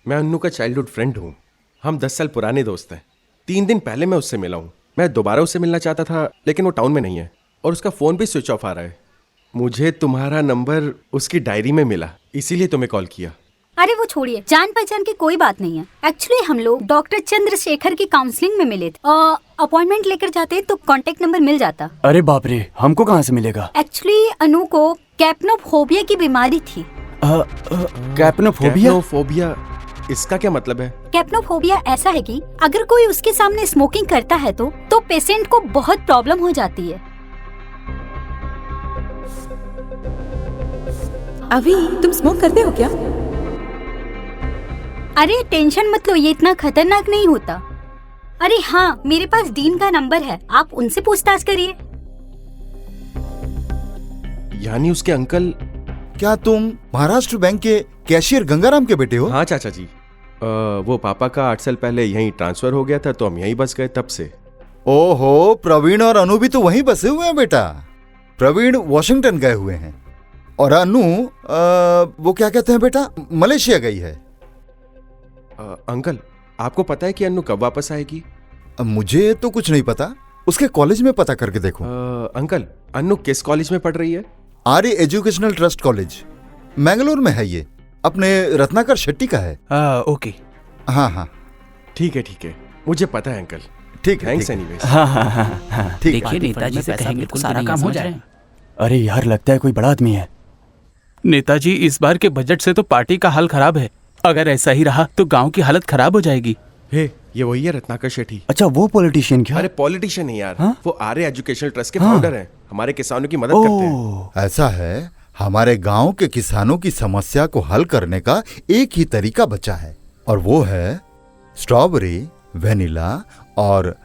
मैं अन्नू का चाइल्डहुड फ्रेंड हूँ। हम 10 साल पुराने दोस्त हैं। 3 दिन पहले मैं उससे मिला हूँ। मैं दोबारा उससे मिलना चाहता था, लेकिन वो टाउन में नहीं है और उसका फ़ोन भी स्विच ऑफ आ रहा है। मुझे तुम्हारा नंबर उसकी डायरी में मिला, इसीलिए तुम्हें कॉल किया। अरे वो छोड़िए, जान पहचान की कोई बात नहीं है। एक्चुअली हम लोग डॉक्टर चंद्रशेखर की काउंसलिंग में मिले थे। अपॉइंटमेंट लेकर जाते तो कांटेक्ट नंबर मिल जाता। अरे बाप रे, हमको कहाँ से मिलेगा? एक्चुअली अनु को कैप्नोफोबिया की बीमारी थी। कैप्नोफोबिया, इसका क्या मतलब है? कैप्नोफोबिया ऐसा है कि अगर कोई उसके सामने स्मोकिंग करता है तो पेशेंट को बहुत प्रॉब्लम हो जाती है। अभी तुम स्मोक करते हो क्या? अरे टेंशन मत लो, ये इतना खतरनाक नहीं होता। अरे हाँ, मेरे पास डीन का नंबर है, आप उनसे पूछताछ करिए। यानी उसके अंकल। क्या तुम महाराष्ट्र बैंक के कैशियर गंगाराम के बेटे हो? हाँ चाचा जी, वो पापा का 8 साल पहले यहीं ट्रांसफर हो गया था, तो हम यहीं बस गए तब से। ओहो, प्रवीण और अनु भी तो वहीं बसे हुए हैं बेटा। प्रवीण वॉशिंगटन गए हुए हैं और अनु वो क्या कहते हैं बेटा, मलेशिया गई है। अंकल, आपको पता है कि अनु कब वापस आएगी? मुझे तो कुछ नहीं पता, उसके कॉलेज में पता करके देखो। अंकल, अनु किस कॉलेज में पढ़ रही है? आर्य एजुकेशनल ट्रस्ट कॉलेज, मैंगलोर में है। ये अपने रत्नाकर शेट्टी का है। ओके। हाँ, ठीक है, मुझे पता है अंकल। ठीक है, थैंक्स एनीवेज। हाँ। देखिए नेताजी से कहेंगे तो सारा काम हो जाए। अरे यार, लगता है कोई बड़ा आदमी है। नेताजी, इस बार के बजट से तो पार्टी का हाल खराब है। अगर ऐसा ही रहा तो गांव की हालत खराब हो जाएगी। हे, ये वही है रत्नाकर शेट्टी। अच्छा, वो पॉलिटिशियन क्या? अरे पॉलिटिशियन नहीं यार, वो आर्य एजुकेशनल ट्रस्ट के फाउंडर हैं। हमारे किसानों की मदद करते हैं। ऐसा है, हमारे गांव के किसानों की समस्या को हल करने का एक ही तरीका बचा है, और वो है स्ट्रॉबेरी, वेनिला और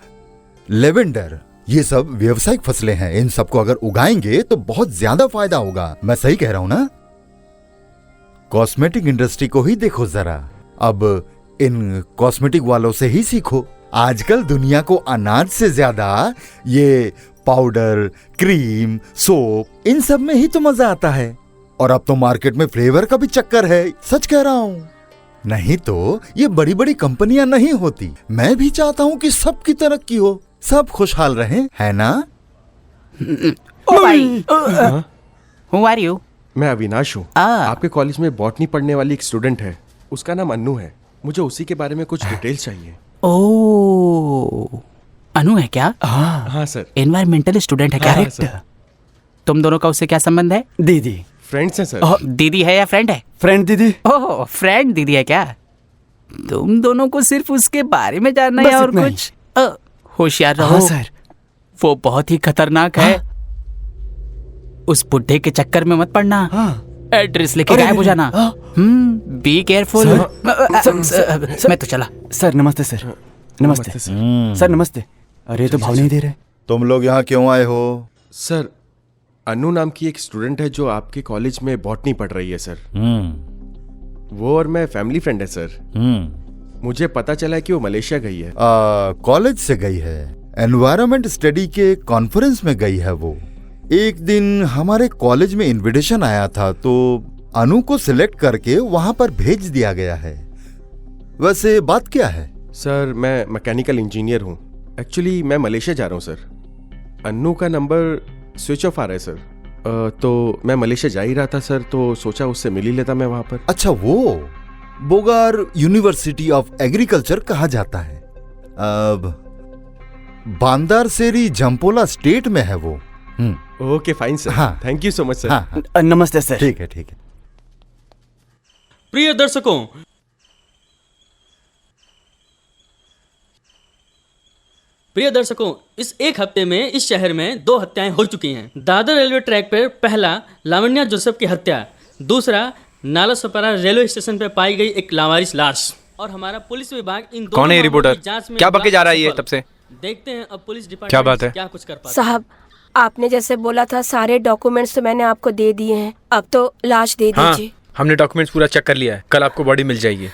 लेवेंडर। ये सब व्यावसायिक फसलें हैं। इन सबको अगर उगाएंगे तो बहुत ज्यादा फायदा होगा। मैं सही कह रहा हूं ना? कॉस्मेटिक इंडस्ट्री को ही देखो जरा, अब इन कॉस्मेटिक वालों से ही सीखो। आजकल दुनिया को अनाज से ज्यादा ये पाउडर, क्रीम, सोप, इन सब में ही तो मजा आता है। और अब तो मार्केट में फ्लेवर का भी चक्कर है, सच कह रहा हूं। नहीं तो ये बड़ी बड़ी कंपनियां नहीं होती। मैं भी चाहता हूं कि सबकी तरक्की हो, सब खुशहाल रहें, है ना? Who are you? मैं अविनाश हूँ। आपके कॉलेज में बॉटनी पढ़ने वाली एक स्टूडेंट है, उसका नाम अन्नू है। मुझे उसी के बारे में कुछ डिटेल चाहिए। ओह, अनु है क्या? हाँ सर। एनवायरमेंटल स्टूडेंट है, करेक्ट। तुम दोनों का उससे क्या संबंध है? दीदी। फ्रेंड्स हैं सर। दीदी है या फ्रेंड है? फ्रेंड दीदी। ओह, फ्रेंड दीदी है क्या? तुम दोनों को सिर्फ उसके बारे में जानना है और कुछ? होशियार रहो सर, वो बहुत ही खतरनाक है। उस बुढ़े के चक्कर में मत पड़ना। एड्रेस लेके गायब हो जाना। Be careful. मैं तो चला। सर नमस्ते। सर नमस्ते। सर नमस्ते। अरे तो भाव नहीं दे रहे। तुम लोग यहाँ क्यों आए हो? सर, अनु नाम की एक स्टूडेंट है जो आपके कॉलेज में बॉटनी पढ़ रही है सर। वो और मैं फैमिली फ्रेंड है सर। मुझे पता चला कि वो मलेशिया गई है। कॉलेज से गई है, एनवायरनमेंट स्टडी के कॉन्फ्रेंस में गई है वो। एक दिन हमारे कॉलेज में इनविटेशन आया था, तो अनु को सिलेक्ट करके वहां पर भेज दिया गया है। वैसे बात क्या है? सर, मैं मैकेनिकल इंजीनियर हूँ। एक्चुअली मैं मलेशिया जा रहा हूँ सर। अन्नू का नंबर स्विच ऑफ आ रहा है सर। तो मैं मलेशिया जा ही रहा था सर, तो सोचा उससे मिल ही लेता मैं वहां पर। अच्छा, वो बोगार यूनिवर्सिटी ऑफ एग्रीकल्चर कहा जाता है। अब बांदार सेरी जम्पोला स्टेट में है वो। Okay fine sir. हाँ, thank you so much sir. हाँ, नमस्ते सर। ठीक है। प्रिय दर्शकों, इस एक हफ्ते में इस शहर में 2 हत्याएं हो चुकी हैं। दादर रेलवे ट्रैक पर पहला लावण्या जोसेफ की हत्या, दूसरा नालासोपारा रेलवे स्टेशन पर पाई गई एक लावारिस लाश। और हमारा पुलिस विभाग इन दोनों कौन है रिपोर्टर? जांच में क्या बके जा रहा है ये तब से? देखते हैं अब पुलिस डिपार्टमेंट क्या बात है? क्या कुछ कर पाता है। साहब, आपने जैसे बोला था सारे डॉक्यूमेंट्स तो मैंने आपको दे दिए हैं, अब तो लाश दे हाँ, दीजिए। हमने डॉक्यूमेंट्स पूरा चेक कर लिया है, कल आपको बॉडी मिल जाएगी।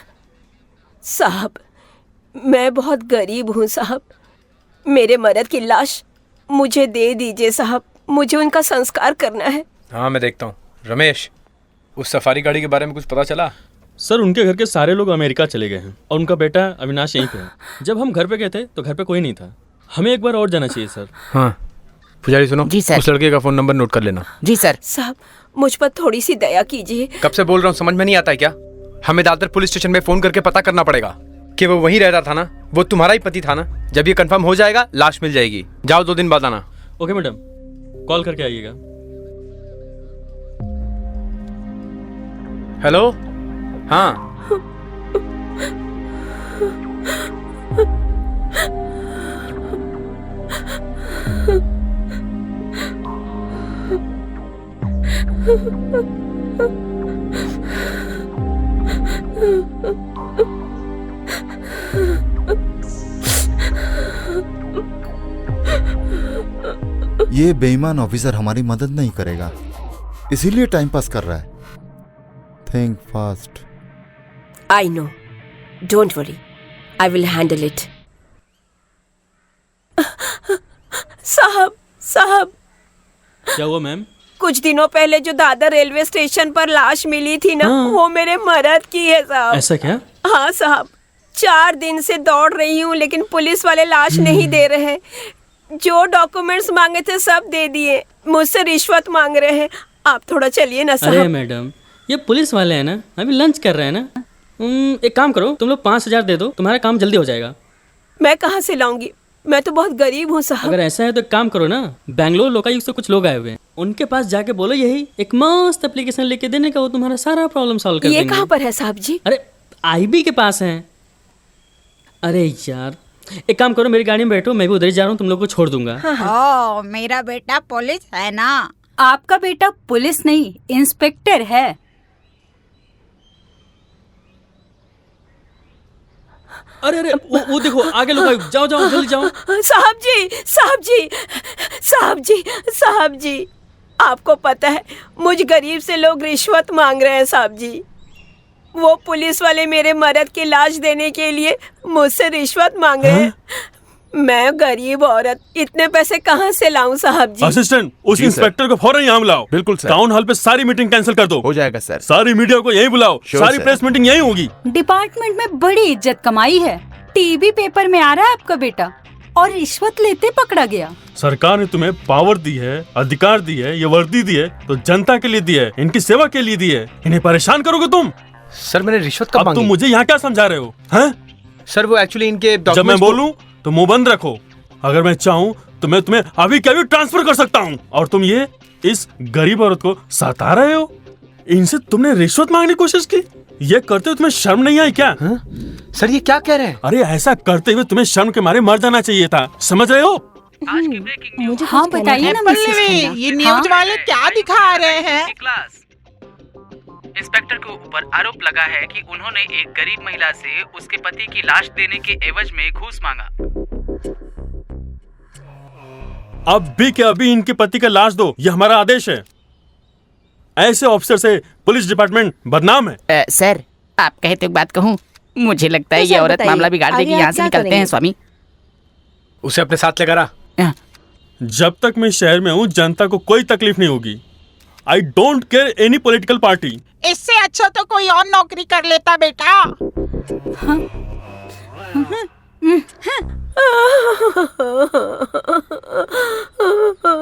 साहब, मैं बहुत गरीब हूँ साहब, मेरे मर्द की लाश मुझे दे दीजिए साहब, मुझे उनका संस्कार करना है। हाँ मैं देखता हूँ। रमेश, उस सफारी गाड़ी के बारे में कुछ पता चला? सर उनके घर के सारे लोग अमेरिका चले गए हैं और उनका बेटा अविनाश यहीं पे है। जब हम घर पे गए थे तो घर पे कोई नहीं था। हमें एक बार और जाना चाहिए सर। हाँ पुजारी सुनो, जी सर। उस लड़के का फोन नंबर नोट कर लेना। जी सर। साहब मुझ पर थोड़ी सी दया कीजिए। कब से बोल रहा हूँ, समझ में नहीं आता है क्या? हमें दादर पुलिस स्टेशन में फोन करके पता करना पड़ेगा कि वो वहीं रहता था ना, वो तुम्हारा ही पति था ना। जब ये कंफर्म हो जाएगा लाश मिल जाएगी। जाओ 2 दिन बाद आना। ओके मैडम, कॉल करके आइएगा। हेलो, हाँ ये बेईमान ऑफिसर हमारी मदद नहीं करेगा, इसीलिए टाइम पास कर रहा है। Think fast. I know, don't worry, I will handle it. साहब साहब, क्या हुआ मैम? कुछ दिनों पहले जो दादर रेलवे स्टेशन पर लाश मिली थी ना, वो मेरे मर्द की है साहब। ऐसा क्या? हाँ साहब, 4 दिन से दौड़ रही हूँ लेकिन पुलिस वाले लाश नहीं दे रहे। जो डॉक्यूमेंट्स मांगे थे सब दे दिए, मुझसे रिश्वत मांग रहे हैं। आप थोड़ा चलिए ना साहब। अरे मैडम, ये पुलिस वाले हैं ना, अभी लंच कर रहे हैं ना। एक काम करो, तुम लोग 5,000 दे दो, तुम्हारा काम जल्दी हो जाएगा। मैं कहाँ से लाऊंगी, मैं तो बहुत गरीब हूँ साहब। अगर ऐसा है तो एक काम करो ना, बैंगलोर लोकायुक्त से कुछ लोग आए हुए हैं, उनके पास जाके बोलो यही एक मस्त एप्लीकेशन लेके देने का, वो तुम्हारा सारा प्रॉब्लम सॉल्व कर देंगे। ये कहाँ पर है साहब जी? अरे आईबी के पास है। अरे यार, एक काम करो, मेरी गाड़ी में बैठो, मैं भी उधर ही जा रहा हूँ, तुम लोग को छोड़ दूंगा। ओ, मेरा बेटा पुलिस है ना? आपका बेटा पुलिस नहीं, इंस्पेक्टर है। अरे अरे, वो देखो आगे लोग, जाओ जाओ जल्दी जाओ। साहब जी साहब जी साहब जी साहब जी, आपको पता है मुझ गरीब से लोग रिश्वत मांग रहे हैं साहब जी। वो पुलिस वाले मेरे मर्द की लाश देने के लिए मुझसे रिश्वत मांग रहे हैं। मैं गरीब औरत, इतने पैसे कहाँ से लाऊं साहब जी? असिस्टेंट, उस इंस्पेक्टर को फौरन यहाँ बुलाओ। बिल्कुल सर। टाउन हॉल पे सारी मीटिंग कैंसिल कर दो। हो जाएगा सर। सारी मीडिया को यहीं बुलाओ, सारी प्रेस मीटिंग यहीं होगी। डिपार्टमेंट में बड़ी इज्जत कमाई है, टीवी पेपर में आ रहा है आपका बेटा, और रिश्वत लेते पकड़ा गया। सरकार ने तुम्हें पावर दी है, अधिकार दी है, ये वर्दी दी है तो जनता के लिए दी है, इनकी सेवा के लिए दी है। इन्हें परेशान करोगे तुम? सर मैंने रिश्वत कब मांगी? तुम मुझे यहाँ क्या समझा रहे हो? हैं? सर वो एक्चुअली इनके जब मैं बोलूं तो मुंह बंद रखो। अगर मैं चाहूं तो मैं तुम्हें अभी के अभी ट्रांसफर कर सकता हूं। और तुम ये इस गरीब औरत को सता रहे हो। इनसे तुमने रिश्वत मांगने की कोशिश की, ये करते हुए तुम्हें शर्म नहीं आई क्या? सर ये क्या कह रहे हैं? अरे ऐसा करते हुए तुम्हें शर्म के मारे मर जाना चाहिए था, समझ रहे हो? मुझे हाँ बताइए ना मिसेस खन्ना। ये न्यूज वाले क्या दिखा रहे हैं? इंस्पेक्टर के ऊपर आरोप लगा है कि उन्होंने एक गरीब महिला से उसके पति की लाश देने के एवज में घूस मांगा। अब भी के अभी इनके पति का लाश दो, ये हमारा आदेश है। ऐसे ऑफिसर से पुलिस डिपार्टमेंट बदनाम है। सर, आप कहते एक बात कहूँ, मुझे लगता है ये औरत मामला बिगाड़ देगी। यहाँ से निकलते हैं स्वामी। उसे अपने साथ लेकर आ। जब तक मैं शहर में हूँ जनता को कोई तकलीफ नहीं होगी। I don't care any political party. इससे अच्छा तो कोई और नौकरी कर लेता बेटा।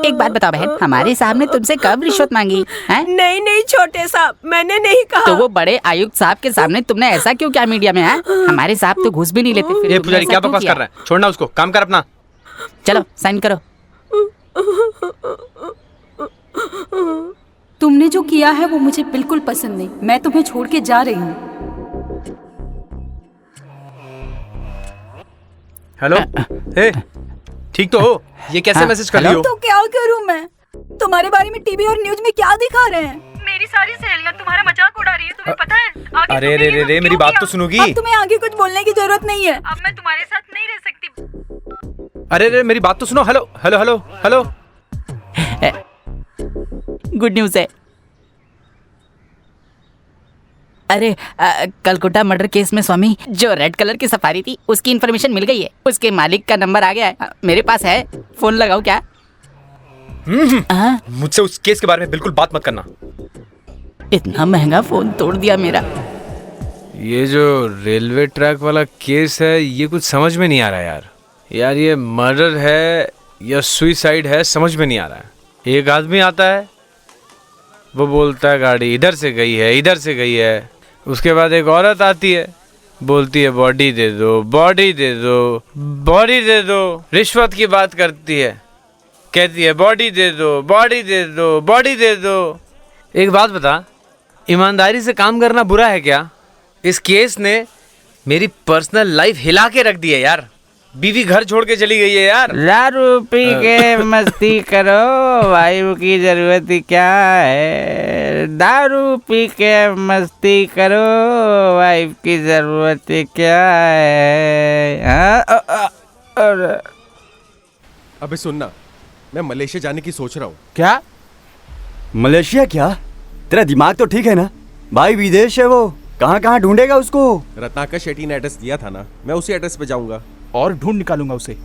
एक बात बताओ बहन, हमारे साहब ने तुमसे कब रिश्वत मांगी है? नहीं नहीं छोटे साहब, मैंने नहीं कहा। तो वो बड़े आयुक्त साहब के सामने तुमने ऐसा क्यों किया मीडिया में? है हमारे साहब तो घूस भी नहीं लेते। फिर ये पुजारी क्या बकवास कर रहा है? छोड़ना उसको, काम कर अपना। चलो साइन करो। तुमने जो किया है वो मुझे बिल्कुल पसंद नहीं। मैं तुम्हें छोड़ के जा रही हूँ। हेलो, ठीक तो हो? ये कैसे मैसेज कर रही हो? तो क्या करूँ मैं? तुम्हारे बारे में टीवी और न्यूज में क्या दिखा रहे हैं? मेरी सारी सहेलियां तुम्हारा मजाक उड़ा रही है, तुम्हें पता है? अरे रे रे रे, मेरी बात तो सुनोगी। अब तुम्हें आगे कुछ बोलने की जरूरत नहीं है। अब मैं तुम्हारे साथ नहीं रह सकती। अरे अरे मेरी बात तो सुनो। Hello hello hello hello. Good news है। अरे कलकत्ता मर्डर केस में स्वामी जो रेड कलर की सफारी थी उसकी इन्फॉर्मेशन मिल गई है। उसके मालिक का नंबर आ गया है, मेरे पास है। फोन लगाओ क्या? मुझसे उस केस के बारे में बिल्कुल बात मत करना। इतना महंगा फोन तोड़ दिया मेरा। ये जो रेलवे ट्रैक वाला केस है ये कुछ समझ में नहीं आ रहा यार। यार ये मर्डर है या सुइसाइड है समझ में नहीं आ रहा है। एक आदमी आता है, वो बोलता है गाड़ी इधर से गई है, इधर से गई है। उसके बाद एक औरत आती है, बोलती है बॉडी दे दो, बॉडी दे दो, बॉडी दे दो। रिश्वत की बात करती है, कहती है बॉडी दे दो, बॉडी दे दो, बॉडी दे दो। एक बात बता, ईमानदारी से काम करना बुरा है क्या? इस केस ने मेरी पर्सनल लाइफ हिला के रख दी है यार। बीवी घर छोड़ के चली गई है यार। दारू पी के मस्ती करो, वाइफ की जरूरत ही क्या है। दारू पी के मस्ती करो, वाइफ की जरूरत ही क्या है। अबे सुनना, मैं मलेशिया जाने की सोच रहा हूँ। क्या? मलेशिया क्या? तेरा दिमाग तो ठीक है ना भाई? विदेश है वो, कहाँ कहाँ ढूंढेगा उसको? रत्नाकर शेट्टी ने एड्रेस दिया था ना, मैं उसी एड्रेस पे जाऊंगा और ढूंढ निकालूंगा उसे।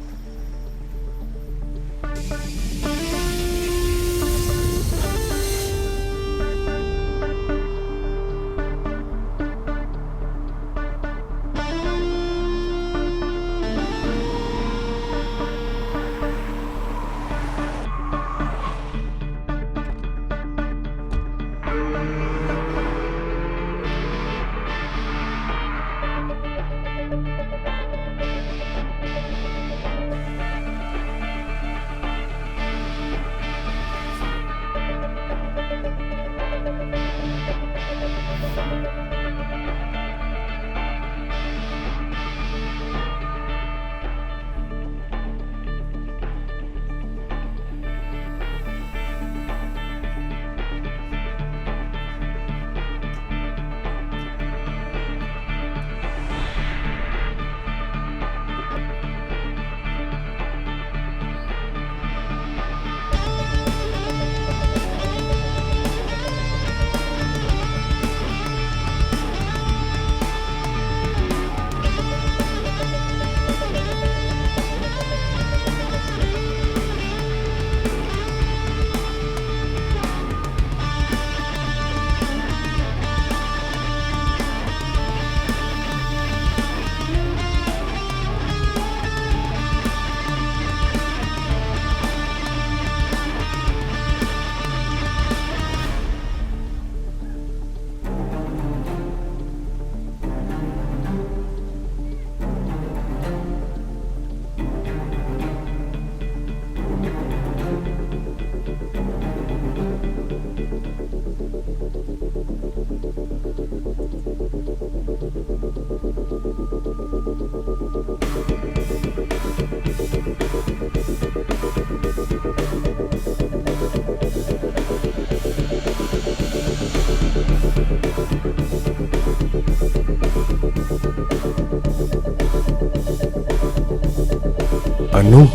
अनु,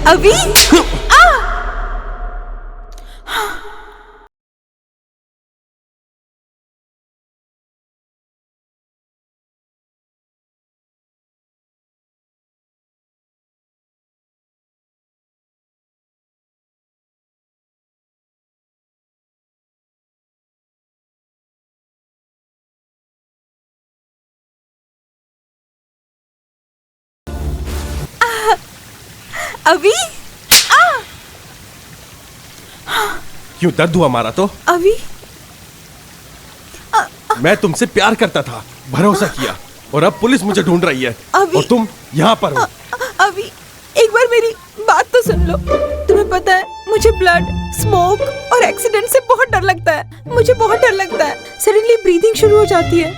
अभी अभी क्यों दर्द हुआ मारा तो? अभी मैं तुमसे प्यार करता था, भरोसा किया, और अब पुलिस मुझे ढूंढ रही है और तुम यहाँ पर हो। अभी एक बार मेरी बात तो सुन लो। तुम्हें पता है मुझे ब्लड, स्मोक और एक्सीडेंट से बहुत डर लगता है। मुझे बहुत डर लगता है। सडनली ब्रीदिंग शुरू हो जाती है।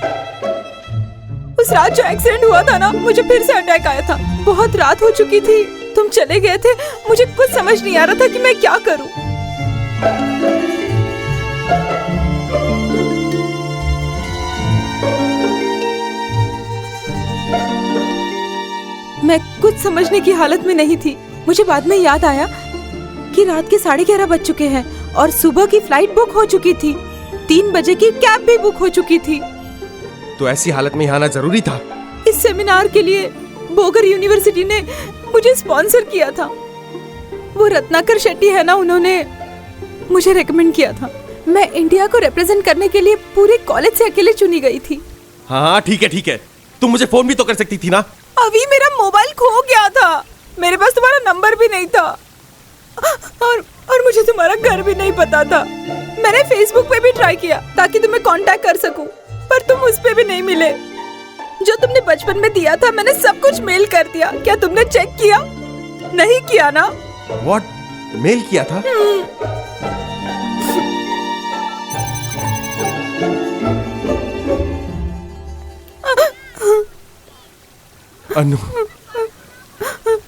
उस रात जो एक्सीडेंट हुआ था ना, मुझे फिर से अटैक आया था। बहुत रात हो चुकी थी, तुम चले गए थे। मुझे कुछ समझ नहीं आ रहा था कि मैं क्या करूं। मैं कुछ समझने की हालत में नहीं थी। मुझे बाद में याद आया कि रात के 11:30 बज चुके हैं और सुबह की फ्लाइट बुक हो चुकी थी। 3 बजे की कैब भी बुक हो चुकी थी। तो ऐसी हालत में यहाँ आना जरूरी था? इस सेमिनार के लिए बोगर यूनिवर्सिटी ने मुझे स्पॉन्सर किया था। वो रत्नाकर शेट्टी है ना, उन्होंने मुझे रेकमेंड किया था। मैं इंडिया को रिप्रेजेंट करने के लिए पूरे कॉलेज से अकेले चुनी गई थी। हाँ ठीक है, तुम मुझे फोन भी तो कर सकती थी ना। अभी मेरा मोबाइल खो गया था, मेरे पास तुम्हारा नंबर भी नहीं था और मुझे तुम्हारा घर भी नहीं पता था। मैंने फेसबुक पे भी ट्राई किया ताकि तुम्हें कांटेक्ट कर सकूं, पर तुम उस पे भी नहीं मिले। जो तुमने बचपन में दिया था मैंने सब कुछ मेल कर दिया। क्या तुमने चेक किया? नहीं किया ना? व्हाट? मेल किया था? Anu,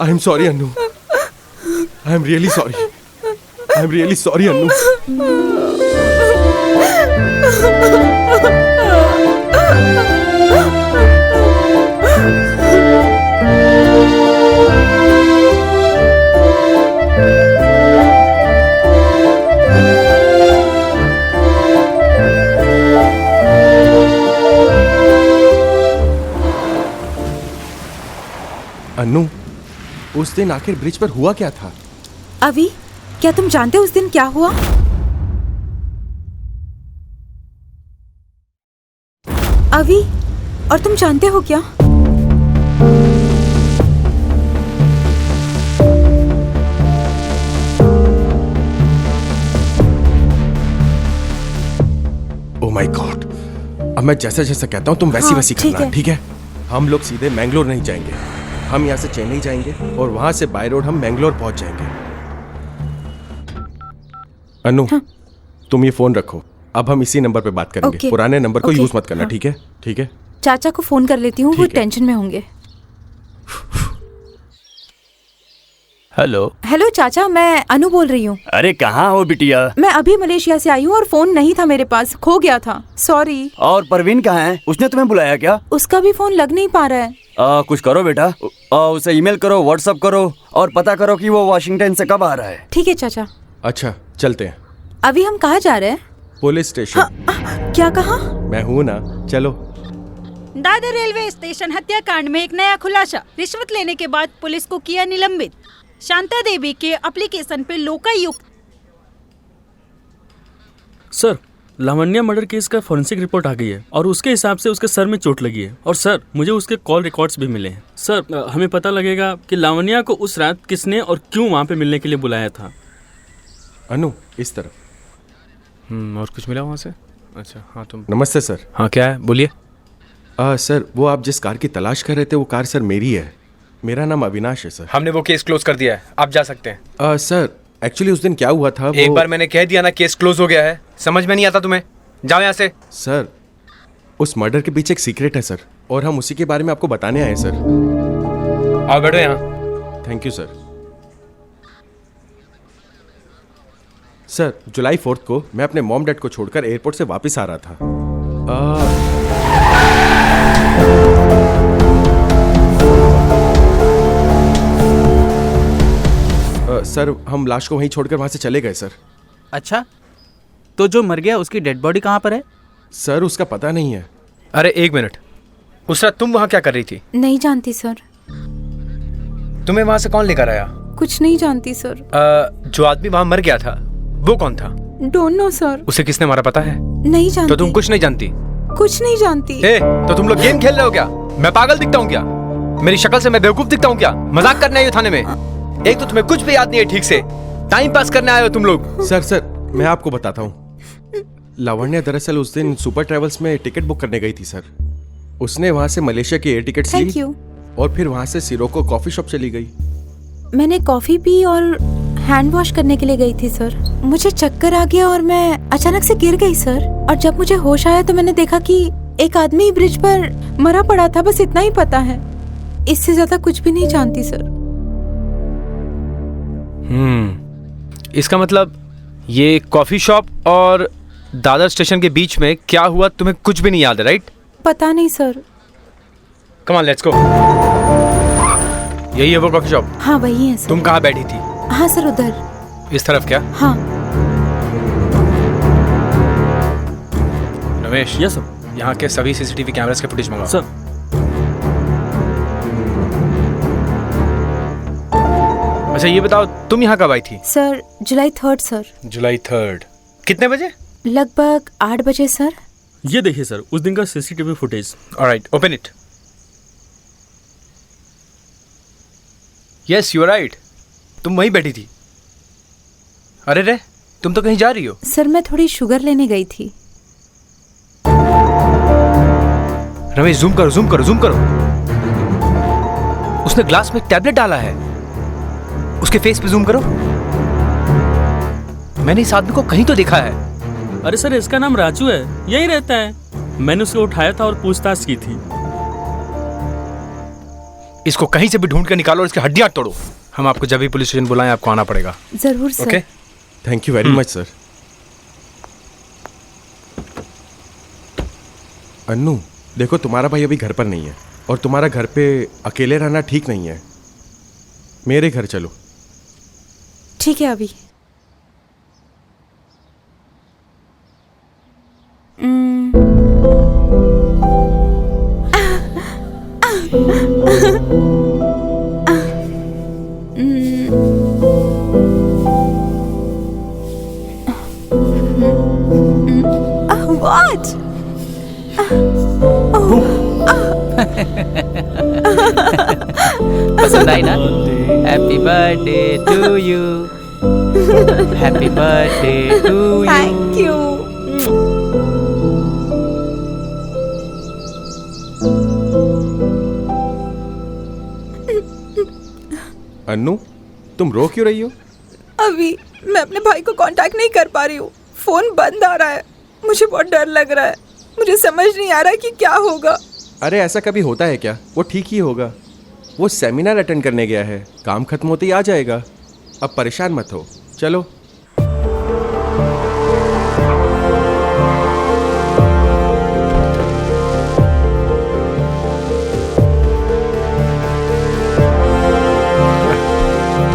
I am sorry Anu, I am really sorry Anu. Anu, उस दिन आखिर ब्रिज पर हुआ क्या था? अभी क्या तुम जानते हो उस दिन क्या हुआ? अभी, और तुम जानते हो क्या? ओह माय गॉड, अब मैं जैसा जैसा कहता हूँ तुम वैसी वैसी करना, ठीक है? हम लोग सीधे मैंगलोर नहीं जाएंगे, हम यहाँ से चेन्नई जाएंगे और वहां से बाय रोड हम मैंगलोर पहुंच जाएंगे। अनु, तुम ये फोन रखो, अब हम इसी नंबर पे बात करेंगे। पुराने नंबर को यूज मत करना, ठीक है? ठीक है। चाचा को फोन कर लेती हूँ, वो टेंशन में होंगे। हेलो चाचा, मैं अनु बोल रही हूँ। अरे कहाँ हो बिटिया? मैं अभी मलेशिया से आई हूँ और फोन नहीं था मेरे पास, खो गया था। सॉरी। और परवीन कहाँ है? उसने तुम्हें बुलाया क्या? उसका भी फोन लग नहीं पा रहा है। कुछ करो बेटा, उसे ईमेल करो, व्हाट्सएप करो और पता करो कि वो वॉशिंगटन से कब आ रहा है। ठीक है चाचा। अच्छा चलते हैं। अभी हम कहाँ जा रहे हैं? Police station. क्या कहा? मैं हूँ ना, चलो। दादर रेलवे स्टेशन हत्याकांड में एक नया खुलासा। रिश्वत लेने के बाद पुलिस को किया निलंबित। शांता देवी के एप्लीकेशन पे Lokayukta. Sir, Lavanya murder case का फॉरेंसिक रिपोर्ट आ गई है और उसके हिसाब से उसके सर में चोट लगी है। और सर, मुझे उसके कॉल रिकॉर्ड्स भी मिले हैं। सर, हमें पता लगेगा कि लावण्या को उस रात किसने और क्यों वहाँ पे मिलने के लिए बुलाया था। अनु, इस तरफ। और कुछ मिला वहाँ से? अच्छा हाँ, तुम। नमस्ते सर। हाँ क्या है, बोलिए। सर, वो आप जिस कार की तलाश कर रहे थे वो कार सर मेरी है। मेरा नाम अविनाश है सर। हमने वो केस क्लोज कर दिया है, आप जा सकते हैं। सर, एक्चुअली उस दिन क्या हुआ था, एक बार मैंने कह दिया ना, केस क्लोज हो गया है। समझ में नहीं आता तुम्हें? जाओ यहाँ से। सर, उस मर्डर के पीछे एक सीक्रेट है सर, और हम उसी के बारे में आपको बताने आए सर। आओ बैठो यहाँ। Thank you sir. सर, जुलाई 4 को मैं अपने मॉम डैड को छोड़कर एयरपोर्ट से वापस आ रहा था। सर, हम लाश को वहीं छोड़कर वहां से चले गए सर। अच्छा, तो जो मर गया उसकी डेड बॉडी कहाँ पर है? सर, उसका पता नहीं है। अरे एक मिनट, उस रात तुम वहाँ क्या कर रही थी? नहीं जानती सर। तुम्हें वहाँ से कौन लेकर आया? कुछ नहीं जानती सर। जो आदमी वहाँ मर गया था वो कौन था? Don't know sir. उसे किसने मारा पता है? नहीं जानती। तो तुम कुछ नहीं जानती? कुछ नहीं जानती। तो तुम लोग गेम खेल रहे हो क्या? मैं पागल दिखता हूँ क्या? मेरी शक्ल से मैं बेवकूफ दिखता हूँ क्या? मजाक करने आए हो थाने में? एक तो तुम्हें कुछ भी याद नहीं है ठीक से, टाइम पास करने आए हो तुम लोग। सर, मैं आपको बताता हूँ। लावण्या दरअसल उस दिन सुपर ट्रेवल्स में टिकट बुक करने गई थी सर। उसने वहाँ से मलेशिया की एयर टिकट ली और फिर वहाँ से सिरोको कॉफी शॉप चली गई। मैंने कॉफी पी और हैंड वॉश करने के लिए गई थी सर। मुझे चक्कर आ गया और मैं अचानक से गिर गई सर। और जब मुझे होश आया तो मैंने देखा कि एक आदमी ब्रिज पर मरा पड़ा था। बस इतना ही पता है, इससे ज्यादा कुछ भी नहीं जानती सर। इसका मतलब ये कॉफी शॉप और दादर स्टेशन के बीच में क्या हुआ तुम्हें कुछ भी नहीं याद है, राइट? पता नहीं sir. Come on, let's go. यही है वो कॉफी शॉप? हाँ वही है सर। तुम कहाँ बैठी थी? हाँ सर उधर। इस तरफ क्या? हाँ। रमेश। Yes sir. यहाँ के सभी सीसीटीवी कैमरास के फुटेज मंगाओ। सर। अच्छा ये बताओ तुम यहाँ कब आई थी? सर जुलाई 3 सर। जुलाई 3 कितने बजे? लगभग 8 बजे सर। ये देखिए सर उस दिन का CCTV footage. Alright, open it. Yes you are right, तुम वहीं बैठी थी। अरे रे, तुम तो कहीं जा रही हो? सर मैं थोड़ी शुगर लेने गई थी। रमेश जूम करो जूम करो जूम करो। उसने ग्लास में एक टैबलेट डाला है। उसके फेस पे जूम करो। मैंने इस आदमी को कहीं तो देखा है। अरे सर इसका नाम राजू है, यही रहता है। मैंने उसे उठाया था और पूछताछ की थी। इसको कहीं से भी ढूंढ कर निकालो और इसकी हड्डियां तोड़ो। हम आपको जब भी पुलिस स्टेशन बुलाएं आपको आना पड़ेगा। जरूर sir. Okay, thank you very much sir. Annu देखो, तुम्हारा भाई अभी घर पर नहीं है और तुम्हारा घर पे अकेले रहना ठीक नहीं है। मेरे घर चलो। ठीक है अभी। What? पसंद आई ना? Happy birthday to you, happy birthday to you. Thank you. Annu तुम रो क्यों रही हो? अभी मैं अपने भाई को कांटेक्ट नहीं कर पा रही हूँ। फोन बंद आ रहा है। मुझे बहुत डर लग रहा है। मुझे समझ नहीं आ रहा है कि क्या होगा। अरे ऐसा कभी होता है क्या? वो ठीक ही होगा। वो सेमिनार अटेंड करने गया है, काम खत्म होते ही आ जाएगा। अब परेशान मत हो, चलो।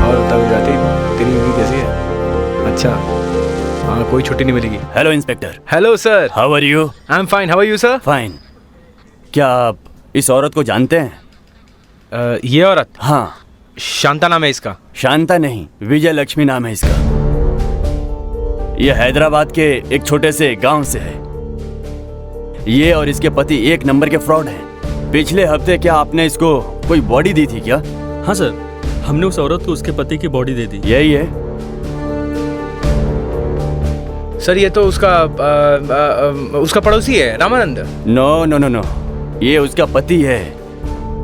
और तब जाते तेरी मूवी कैसी है? अच्छा, हाँ कोई छुट्टी नहीं मिलेगी। Hello inspector. Hello sir. How are you? I am fine, how are you sir? Fine. क्या आप इस औरत को जानते हैं? ये औरत? हाँ। शांता नाम है इसका। शांता नहीं, विजय लक्ष्मी नाम है इसका। यह हैदराबाद के एक छोटे से गांव से है। ये और इसके पति एक नंबर के फ्रॉड हैं। पिछले हफ्ते क्या आपने इसको कोई बॉडी दी थी क्या? हाँ सर, हमने उस औरत को उसके पति की बॉडी दे दी। यही है सर। ये तो उसका पड़ोसी है, Ramanand. No no no no, ये उसका पति है।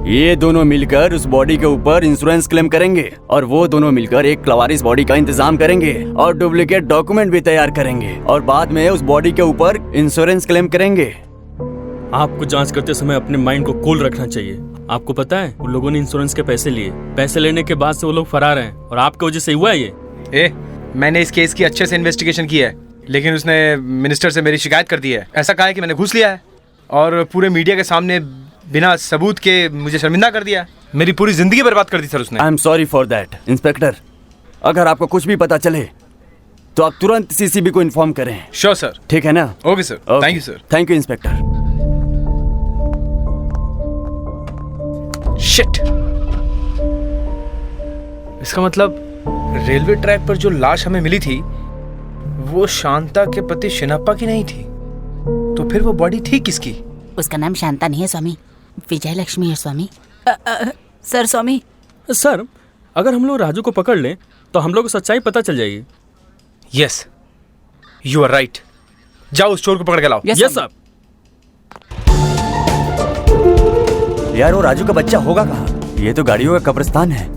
ये दोनों मिलकर उस बॉडी के ऊपर इंश्योरेंस क्लेम करेंगे और वो दोनों मिलकर एक लवारिस बॉडी का इंतजाम करेंगे और डुप्लीकेट डॉक्यूमेंट भी तैयार करेंगे और बाद में उस बॉडी के ऊपर इंश्योरेंस क्लेम करेंगे। आपको जांच करते समय अपने माइंड को कूल रखना चाहिए। आपको पता है उन लोगों ने इंश्योरेंस के पैसे लिए। पैसे लेने के बाद से वो लोग फरार हैं और आपकी वजह से हुआ है ये। मैंने इस केस की अच्छे से इन्वेस्टिगेशन की है, लेकिन उसने मिनिस्टर से मेरी शिकायत कर दी है। ऐसा कहा है कि मैंने घूस लिया है और पूरे मीडिया के सामने बिना सबूत के मुझे शर्मिंदा कर दिया। मेरी पूरी जिंदगी बर्बाद कर दी सर उसने। आई am sorry for that inspector. अगर आपको कुछ भी पता चले तो आप तुरंत सीसीबी को इन्फॉर्म करें। Sure sir. ठीक है ना? Okay sir, thank you sir. Thank you inspector. Shit, इसका मतलब रेलवे ट्रैक पर जो लाश हमें मिली थी वो शांता के पति शिनप्पा की नहीं थी। तो फिर वो बॉडी थी किसकी? उसका नाम शांता नहीं है स्वामी, विजय लक्ष्मी है स्वामी। सर स्वामी। सर अगर हम लोग राजू को पकड़ लें तो हम लोग को सच्चाई पता चल जाएगी। Yes you are right. जाओ उस चोर को पकड़ के लाओ। Yes sir. यार वो राजू का बच्चा होगा कहाँ? ये तो गाड़ियों का कब्रिस्तान है।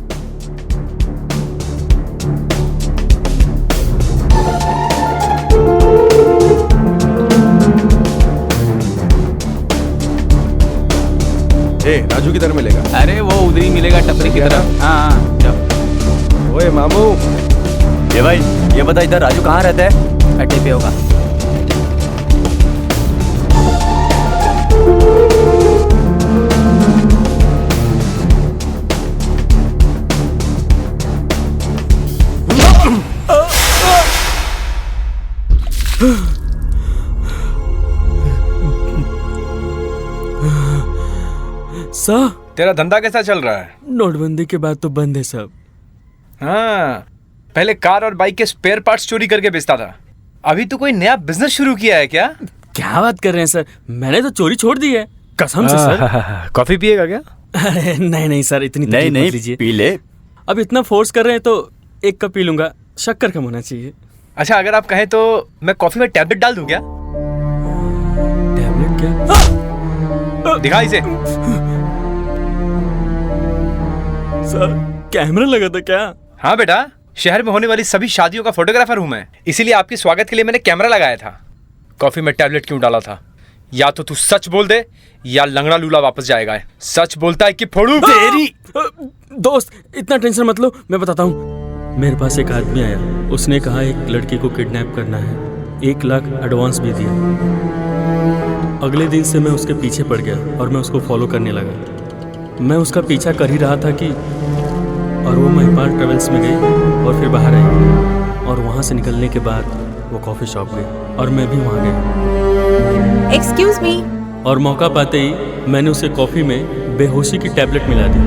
राजू किधर मिलेगा? अरे वो उधर ही मिलेगा, टपरी की तरफ। हाँ जाओ। ओए मामू। ये भाई ये बता इधर राजू कहाँ रहता है? अड्डे पे होगा। सर तेरा धंधा कैसा चल रहा है? नोटबंदी के बाद तो बंद है सब। हाँ, पहले कार और बाइक के स्पेयर पार्ट्स चोरी करके बेचता था। अभी तो कोई नया बिजनेस शुरू किया है क्या? क्या बात कर रहे हैं सर, मैंने तो चोरी छोड़ दी है कसम से सर। कॉफी पिएगा क्या? अरे नहीं सर, इतनी नहीं मत लीजिए। पी ले। अब इतना फोर्स कर रहे हैं तो एक कप पी लूंगा, शक्कर कम होना चाहिए। अच्छा, अगर आप कहें तो मैं कॉफी में टैबलेट डाल दूं क्या? टैबलेट क्या? दिखा इसे। सर कैमरा लगा था क्या? हाँ बेटा, शहर में होने वाली सभी शादियों का फोटोग्राफर हूँ मैं, इसीलिए आपके स्वागत के लिए मैंने कैमरा लगाया था। कॉफी में टैबलेट क्यों डाला था? या तो तू सच बोल दे या लंगड़ा लूला वापस जाएगा। सच बोलता है कि फोड़ू तेरी। दोस्त इतना टेंशन मत लो, मैं बताता हूँ। मेरे पास एक आदमी आया, उसने कहा एक लड़की को किडनैप करना है, 1 लाख एडवांस भी दिया। अगले दिन से मैं उसके पीछे पड़ गया और मैं उसको फॉलो करने लगा। मैं उसका पीछा कर ही रहा था कि और वो महिपाल ट्रेवल्स में गई और फिर बाहर आई और वहाँ से निकलने के बाद वो कॉफ़ी शॉप गई और मैं भी वहाँ गया। Excuse me. और मौका पाते ही मैंने उसे कॉफ़ी में बेहोशी की टैबलेट मिला दी।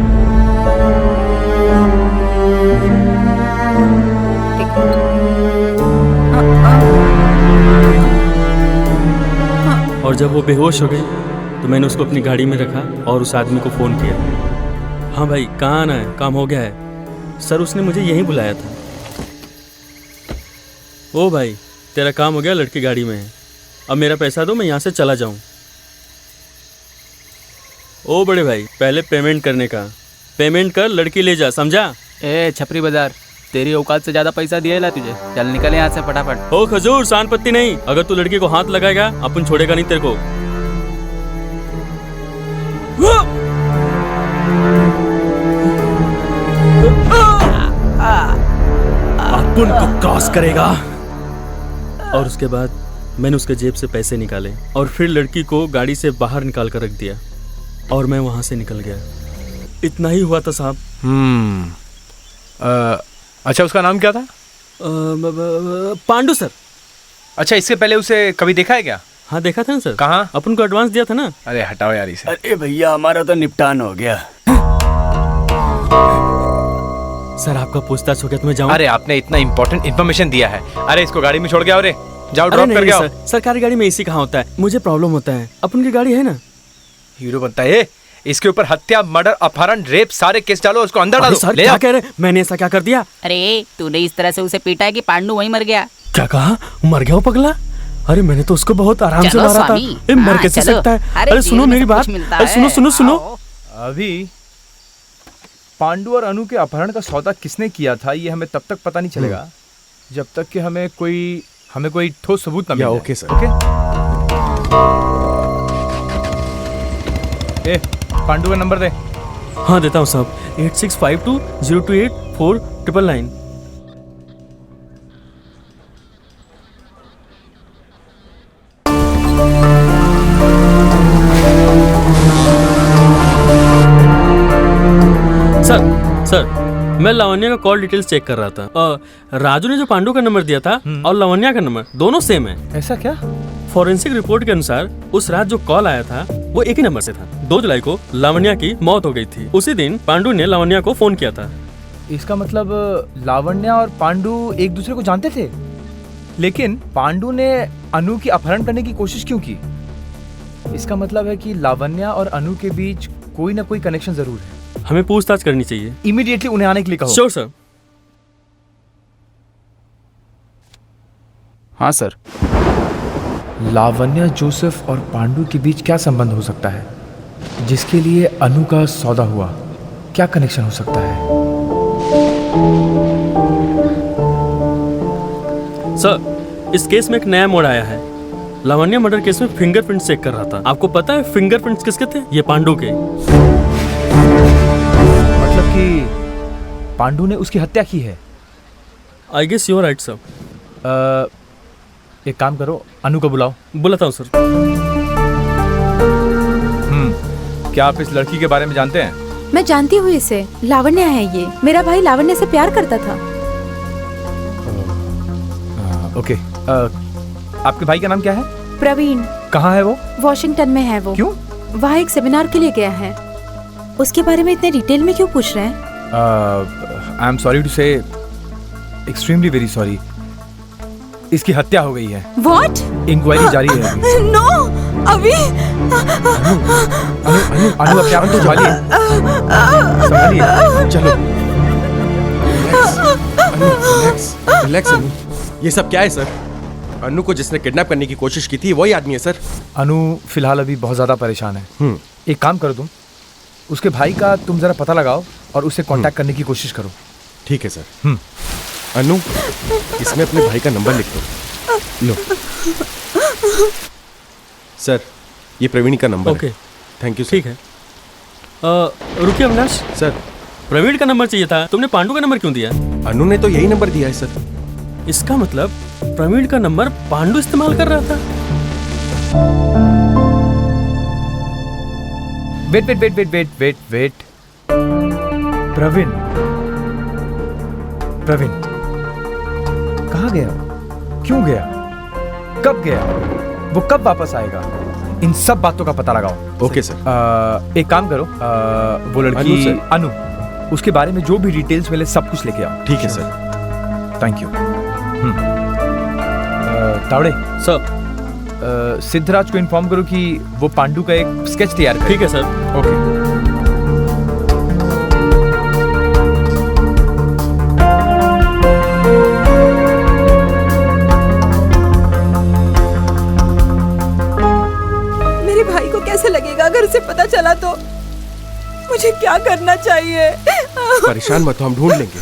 और जब वो बेहोश हो गई तो मैंने उसको अपनी गाड़ी में रखा और उस आदमी को फ़ोन किया। हाँ भाई, कहाँ आना है? काम हो गया है सर, उसने मुझे यहीं बुलाया था। ओ भाई, तेरा काम हो गया, लड़की गाड़ी में है, अब मेरा पैसा दो, मैं यहाँ से चला जाऊँ। ओ बड़े भाई, पहले पेमेंट करने का, पेमेंट कर, लड़की ले जा, समझा? ए छपरी बाजार, तेरी औकात से ज्यादा पैसा दिया ला तुझे, चल निकल यहाँ से फटाफट। ओ खजूर, सान पत्ती नहीं, अगर तू लड़की को हाथ लगाएगा अपन छोड़ेगा नहीं तेरे को। अपन को क्रॉस करेगा। और उसके बाद मैंने उसके जेब से पैसे निकाले और फिर लड़की को गाड़ी से बाहर निकाल कर रख दिया और मैं वहां से निकल गया। इतना ही हुआ था साहब। अच्छा, उसका नाम क्या था? पांडू सर। अच्छा, इससे पहले उसे कभी देखा है क्या? हाँ देखा था ना सर। कहाँ? अपन को एडवांस दिया था ना। अरे हटाओ यार इसे। अरे भैया, हमारा तो निपटान हो गया। सर आपका पूछताछ हो गया तो मैं जाऊँ? अरे आपने इतना इंपॉर्टेंट इन्फॉर्मेशन दिया है। अरे इसको गाड़ी में छोड़ गया। अरे जाओ, ड्रॉप कर गया। सरकारी गाड़ी में एसी कहाँ होता है? मुझे प्रॉब्लम होता है। अपन की गाड़ी है ना। हीरो बनता है। इसके ऊपर हत्या, मर्डर, अपहरण, रेप सारे केस डालो, उसको अंदर डालो। सर क्या कह रहे हैं? मैंने ऐसा क्या कर दिया? अरे तूने इस तरह से उसे पीटा है कि पांडू वहीं मर गया। क्या कहा? मर गया वो पगला? अरे मैंने तो उसको बहुत आराम से मारा था। ये मर कैसे सकता है? अरे सुनो मेरी बात। अरे सुनो सुनो सुनो। अभी पांडु और अनु के अपहरण का सौदा किसने किया था ये हमें तब तक पता नहीं चलेगा जब तक कि हमें कोई ठोस सबूत न मिले। Okay sir. ओके। ए, पांडु का नंबर दे। हाँ देता हूँ साहब, 8652028499। सर मैं लावण्या का कॉल डिटेल्स चेक कर रहा था। राजू ने जो पांडु का नंबर दिया था और लावण्या का नंबर दोनों सेम है। ऐसा क्या? फॉरेंसिक रिपोर्ट के अनुसार उस रात जो कॉल आया था वो एक ही नंबर से था। 2 जुलाई को लावण्या की मौत हो गई थी। उसी दिन पांडु ने लावण्या को फोन किया था। इसका मतलब लावण्या और पांडु एक दूसरे को जानते थे, लेकिन पांडु ने अनु की अपहरण करने की कोशिश क्यों की? इसका मतलब है कि लावण्या और अनु के बीच कोई ना कोई कनेक्शन जरूर है। हमें पूछताछ करनी चाहिए। इमीडिएटली उन्हें आने के लिए कहो। Sure sir. हाँ सर। लावण्या, जोसेफ और पांडु के बीच क्या संबंध हो सकता है जिसके लिए अनु का सौदा हुआ? क्या कनेक्शन हो सकता है? सर इस केस में एक नया मोड़ आया है। लावण्या मर्डर केस में फिंगरप्रिंट चेक कर रहा था। आपको पता है फिंगरप्रिंट्स किसके थे? ये पांडु के। मतलब कि पांडु ने उसकी हत्या की है। I guess you are right sir. एक काम करो, अनु को बुलाओ। बुलाता हूँ सर। क्या आप इस लड़की के बारे में जानते हैं? मैं जानती हूँ इसे, लावण्या है ये। मेरा भाई लावण्या से प्यार करता था। ओके। आपके भाई का नाम क्या है? प्रवीण। कहाँ है वो? वॉशिंगटन में है वो। क्यों? वहाँ एक सेमिनार के लिए गया है। उसके बारे में इतने डिटेल में क्यों पूछ रहे हैं? आई एम सॉरी टू से, एक्सट्रीमली वेरी सॉरी। इसकी हत्या हो गई है। What? इंक्वायरी जारी है अभी। नो, अभी अनु अपने आप को संभालिए, चलो। रिलैक्स अनु। ये सब क्या है सर? अनु को जिसने किडनैप करने की कोशिश की थी वही आदमी है सर। अनु फिलहाल अभी बहुत ज्यादा परेशान है। एक काम करो, तुम उसके भाई का तुम जरा पता लगाओ और उसे कांटेक्ट करने की कोशिश करो। ठीक है सर। अनु, इसमें अपने भाई का नंबर लिख दो। लो सर, ये प्रवीण का नंबर ओके। है। Thank you sir. ठीक है। रुकिए अविनाश सर, प्रवीण का नंबर चाहिए था, तुमने पांडु का नंबर क्यों दिया? अनु ने तो यही नंबर दिया है सर। इसका मतलब प्रवीण का नंबर पांडु इस्तेमाल कर रहा था। वेट। प्रवीण कहाँ गया? क्यों गया? कब गया? वो कब वापस आएगा? इन सब बातों का पता लगाओ। Okay sir. एक काम करो, वो लड़की अनु, उसके बारे में जो भी डिटेल्स मिले सब कुछ लेके आओ। ठीक है sir. Thank you. Tawde sir, Siddharaj को इन्फॉर्म करो कि वो पांडु का एक स्केच तैयार करे। ठीक है सर। ओके। मेरे भाई को कैसे लगेगा अगर उसे पता चला तो? मुझे क्या करना चाहिए? परेशान मत हो, हम ढूंढ लेंगे।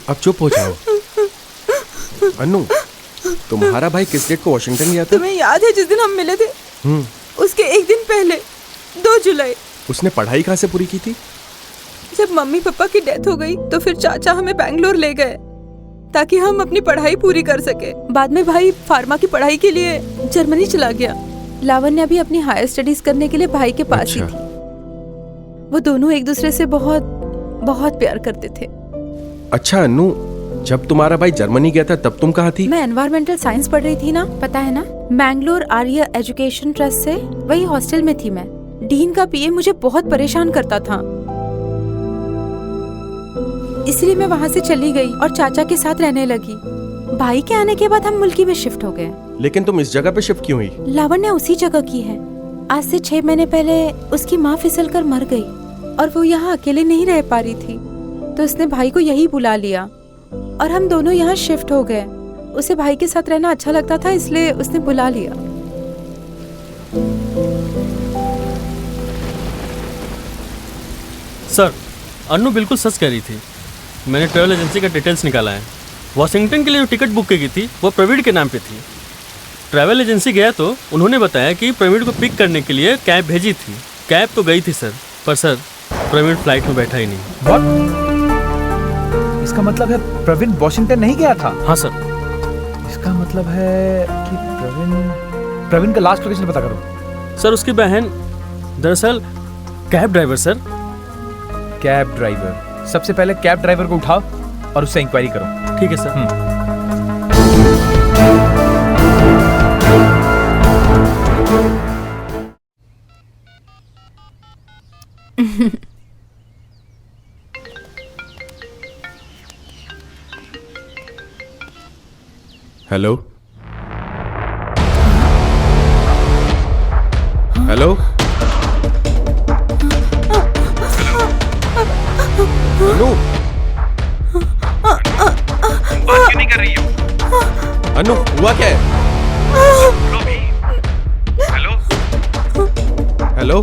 अब चुप हो जाओ। अनु, तुम्हारा भाई किस डेट को वॉशिंगटन गया था? तुम्हें याद है जिस दिन हम मिले थे? उसके एक दिन पहले, 2 जुलाई। उसने पढ़ाई कहाँ से पूरी की थी? जब मम्मी पापा की डेथ हो गई तो फिर चाचा हमें बैंगलोर ले गए ताकि हम अपनी पढ़ाई पूरी कर सके। बाद में भाई फार्मा की पढ़ाई के लिए जर्मनी चला गया। लावण्या भी अपनी हायर स्टडीज करने के लिए भाई के पास ही थी। वो दोनों एक दूसरे से बहुत बहुत प्यार करते थे। अच्छा अनु, जब तुम्हारा भाई जर्मनी गया था तब तुम कहाँ थी? मैं एनवायरमेंटल साइंस पढ़ रही थी ना, पता है ना, मैंगलोर आर्य एजुकेशन ट्रस्ट से, वही हॉस्टल में थी मैं। डीन का पीए मुझे बहुत परेशान करता था, इसलिए मैं वहाँ से चली गई और चाचा के साथ रहने लगी। भाई के आने के बाद हम मुल्की में शिफ्ट हो गए। लेकिन तुम इस जगह पे शिफ्ट क्यों हुई? लावण्या उसी जगह की है। आज से 6 महीने पहले उसकी माँ फिसल कर मर गई और वो यहाँ अकेले नहीं रह पा रही थी, तो उसने भाई को यही बुला लिया और हम दोनों यहाँ शिफ्ट हो गए। उसे भाई के साथ रहना अच्छा लगता था, इसलिए उसने बुला लिया। सर, अनु बिल्कुल सच कह रही थी। मैंने ट्रैवल एजेंसी का डिटेल्स निकाला है। वॉशिंगटन के लिए जो टिकट बुक की थी वो प्रवीण के नाम पे थी। ट्रैवल एजेंसी गया तो उन्होंने बताया कि प्रवीण को पिक करने के लिए कैब भेजी थी। कैब तो गई थी सर, पर सर प्रवीण फ्लाइट में बैठा ही नहीं। What? इसका मतलब है प्रवीण वॉशिंगटन नहीं गया था? हाँ सर। इसका मतलब है कि प्रवीण का लास्ट लोकेशन पता करो। सर, उसकी बहन दरअसल cab driver. Sir, cab driver. सबसे पहले कैब ड्राइवर को उठाओ और उससे इंक्वायरी करो। ठीक है सर। हेलो हेलो अनु, बात क्यों नहीं कर रही हो? अनु, हुआ क्या है? हेलो हेलो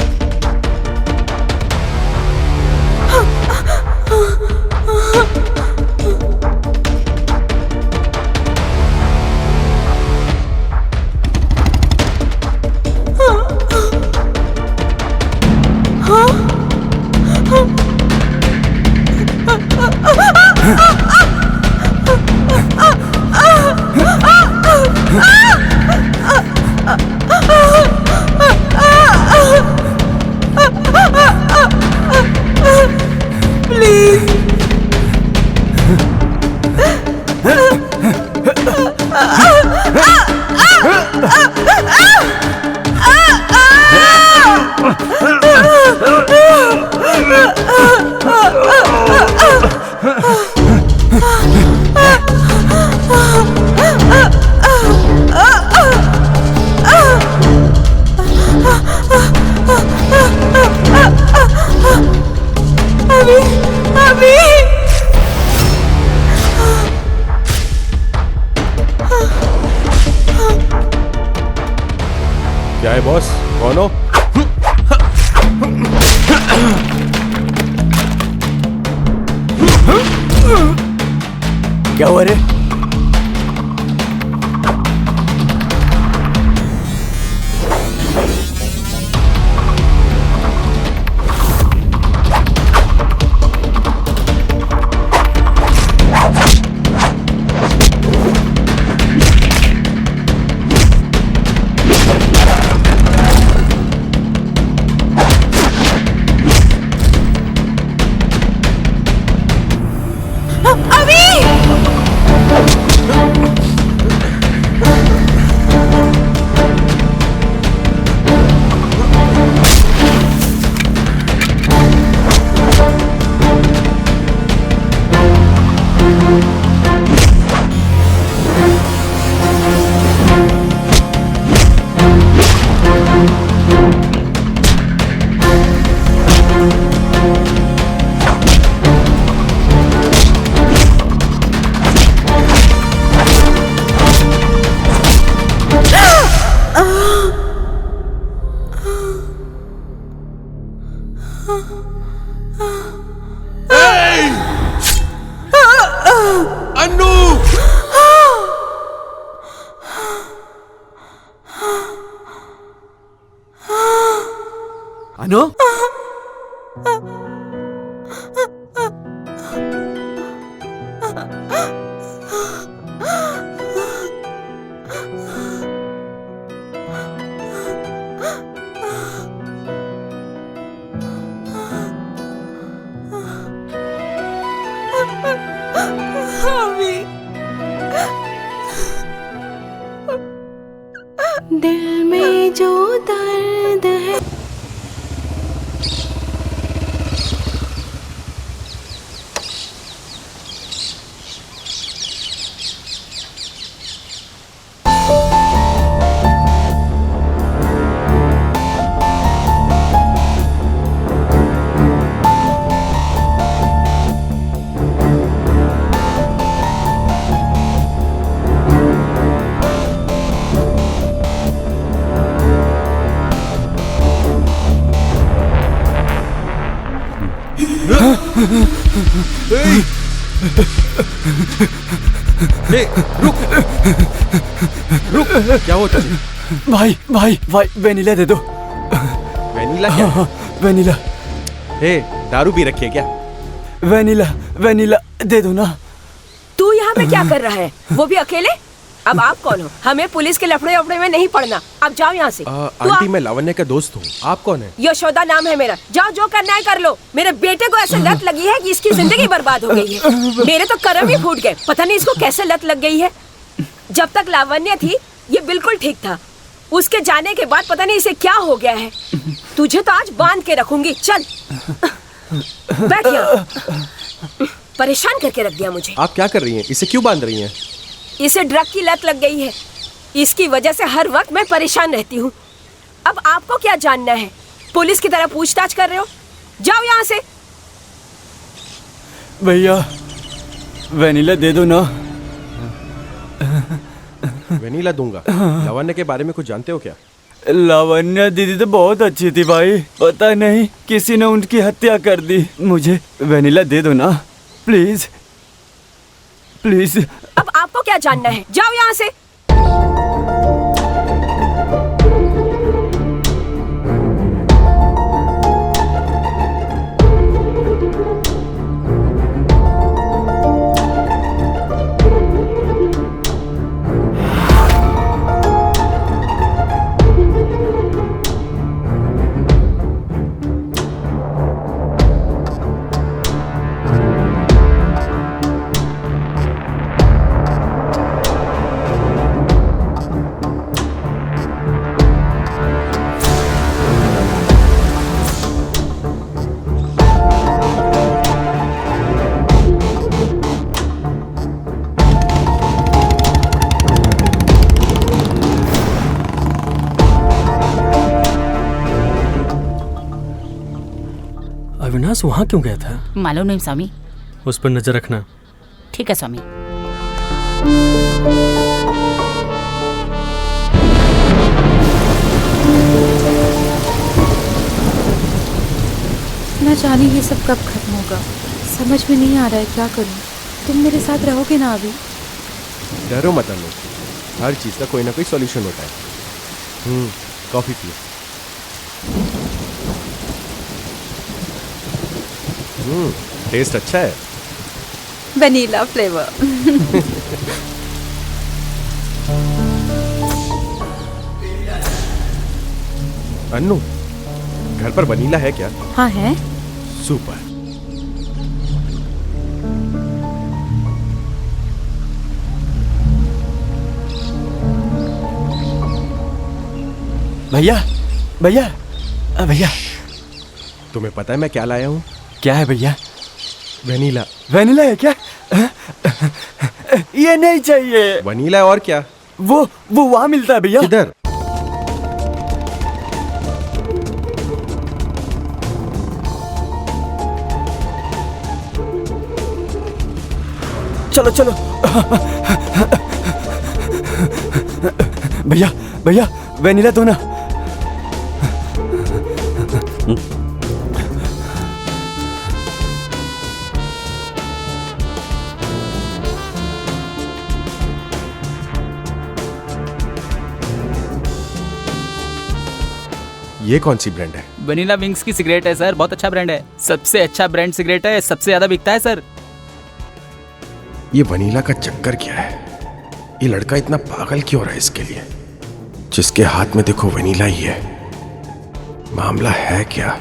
क्या हुआ रे? अनु? दिल में जो दर्द है रुक रुक, क्या होता है? भाई भाई भाई वेनिला दे दो। वेनिला क्या? वेनिला। दारू भी रखी है क्या? वेनिला वेनिला दे दो ना। तू यहाँ पे क्या कर रहा है, वो भी अकेले? अब आप कौन हो? हमें पुलिस के लफड़े वफड़े में नहीं पड़ना। अब जाओ यहाँ से। आंटी, मैं लावण्य का दोस्त हूँ। आप कौन है? यशोदा नाम है मेरा। जाओ, जो करना है कर लो। मेरे बेटे को ऐसे लत लगी है कि इसकी जिंदगी बर्बाद हो गई है। मेरे तो कर्म ही फूट गए। पता नहीं इसको कैसे लत लग गई है। जब तक लावण्य थी ये बिल्कुल ठीक था। उसके जाने के बाद पता नहीं इसे क्या हो गया है। तुझे तो आज बांध के रखूंगी। चल बैठ यहाँ। परेशान करके रख दिया मुझे। आप क्या कर रही हैं? इसे क्यों बांध रही हैं? इसे ड्रग की लत लग गई है। इसकी वजह से हर वक्त मैं परेशान रहती हूँ। अब आपको क्या जानना है? पुलिस की तरह पूछताछ कर रहे हो? जाओ यहाँ से। भैया वेनिला दे दो ना। वेनिला दूंगा। लावण्य के बारे में कुछ जानते हो क्या? लावण्य दीदी तो बहुत अच्छी थी भाई। पता नहीं किसी ने उनकी हत्या कर दी। मुझे वेनिला दे दो ना प्लीज प्लीज। अब आपको क्या जानना है? जाओ यहाँ से। अविनाश वहाँ क्यों गया था? मालूम नहीं स्वामी। उस पर नजर रखना। ठीक है स्वामी। जाने ये सब कब खत्म होगा। समझ में नहीं आ रहा है क्या करूं। तुम मेरे साथ रहोगे ना अभी? डरो मत अनु, हर चीज का कोई ना कोई सॉल्यूशन होता है। कॉफी पियो। टेस्ट अच्छा है। Vanilla flavour. अन्नू, घर पर वनीला है क्या? हाँ है। सुपर। भैया भैया भैया, तुम्हें पता है मैं क्या लाया हूँ? क्या है भैया? वनीला। वनीला है क्या? ये नहीं चाहिए। वनीला और क्या? वो वहाँ मिलता है भैया। किधर? चलो चलो। भैया भैया, वनीला दो ना। ये कौन सी ब्रांड है? वनीला विंग्स की सिगरेट है सर, बहुत अच्छा ब्रांड है, सबसे अच्छा ब्रांड सिगरेट है, सबसे ज्यादा बिकता है सर। ये वनीला का चक्कर क्या है? ये लड़का इतना पागल क्यों रहा है इसके लिए? जिसके हाथ में देखो वनीला ही है। मामला है क्या?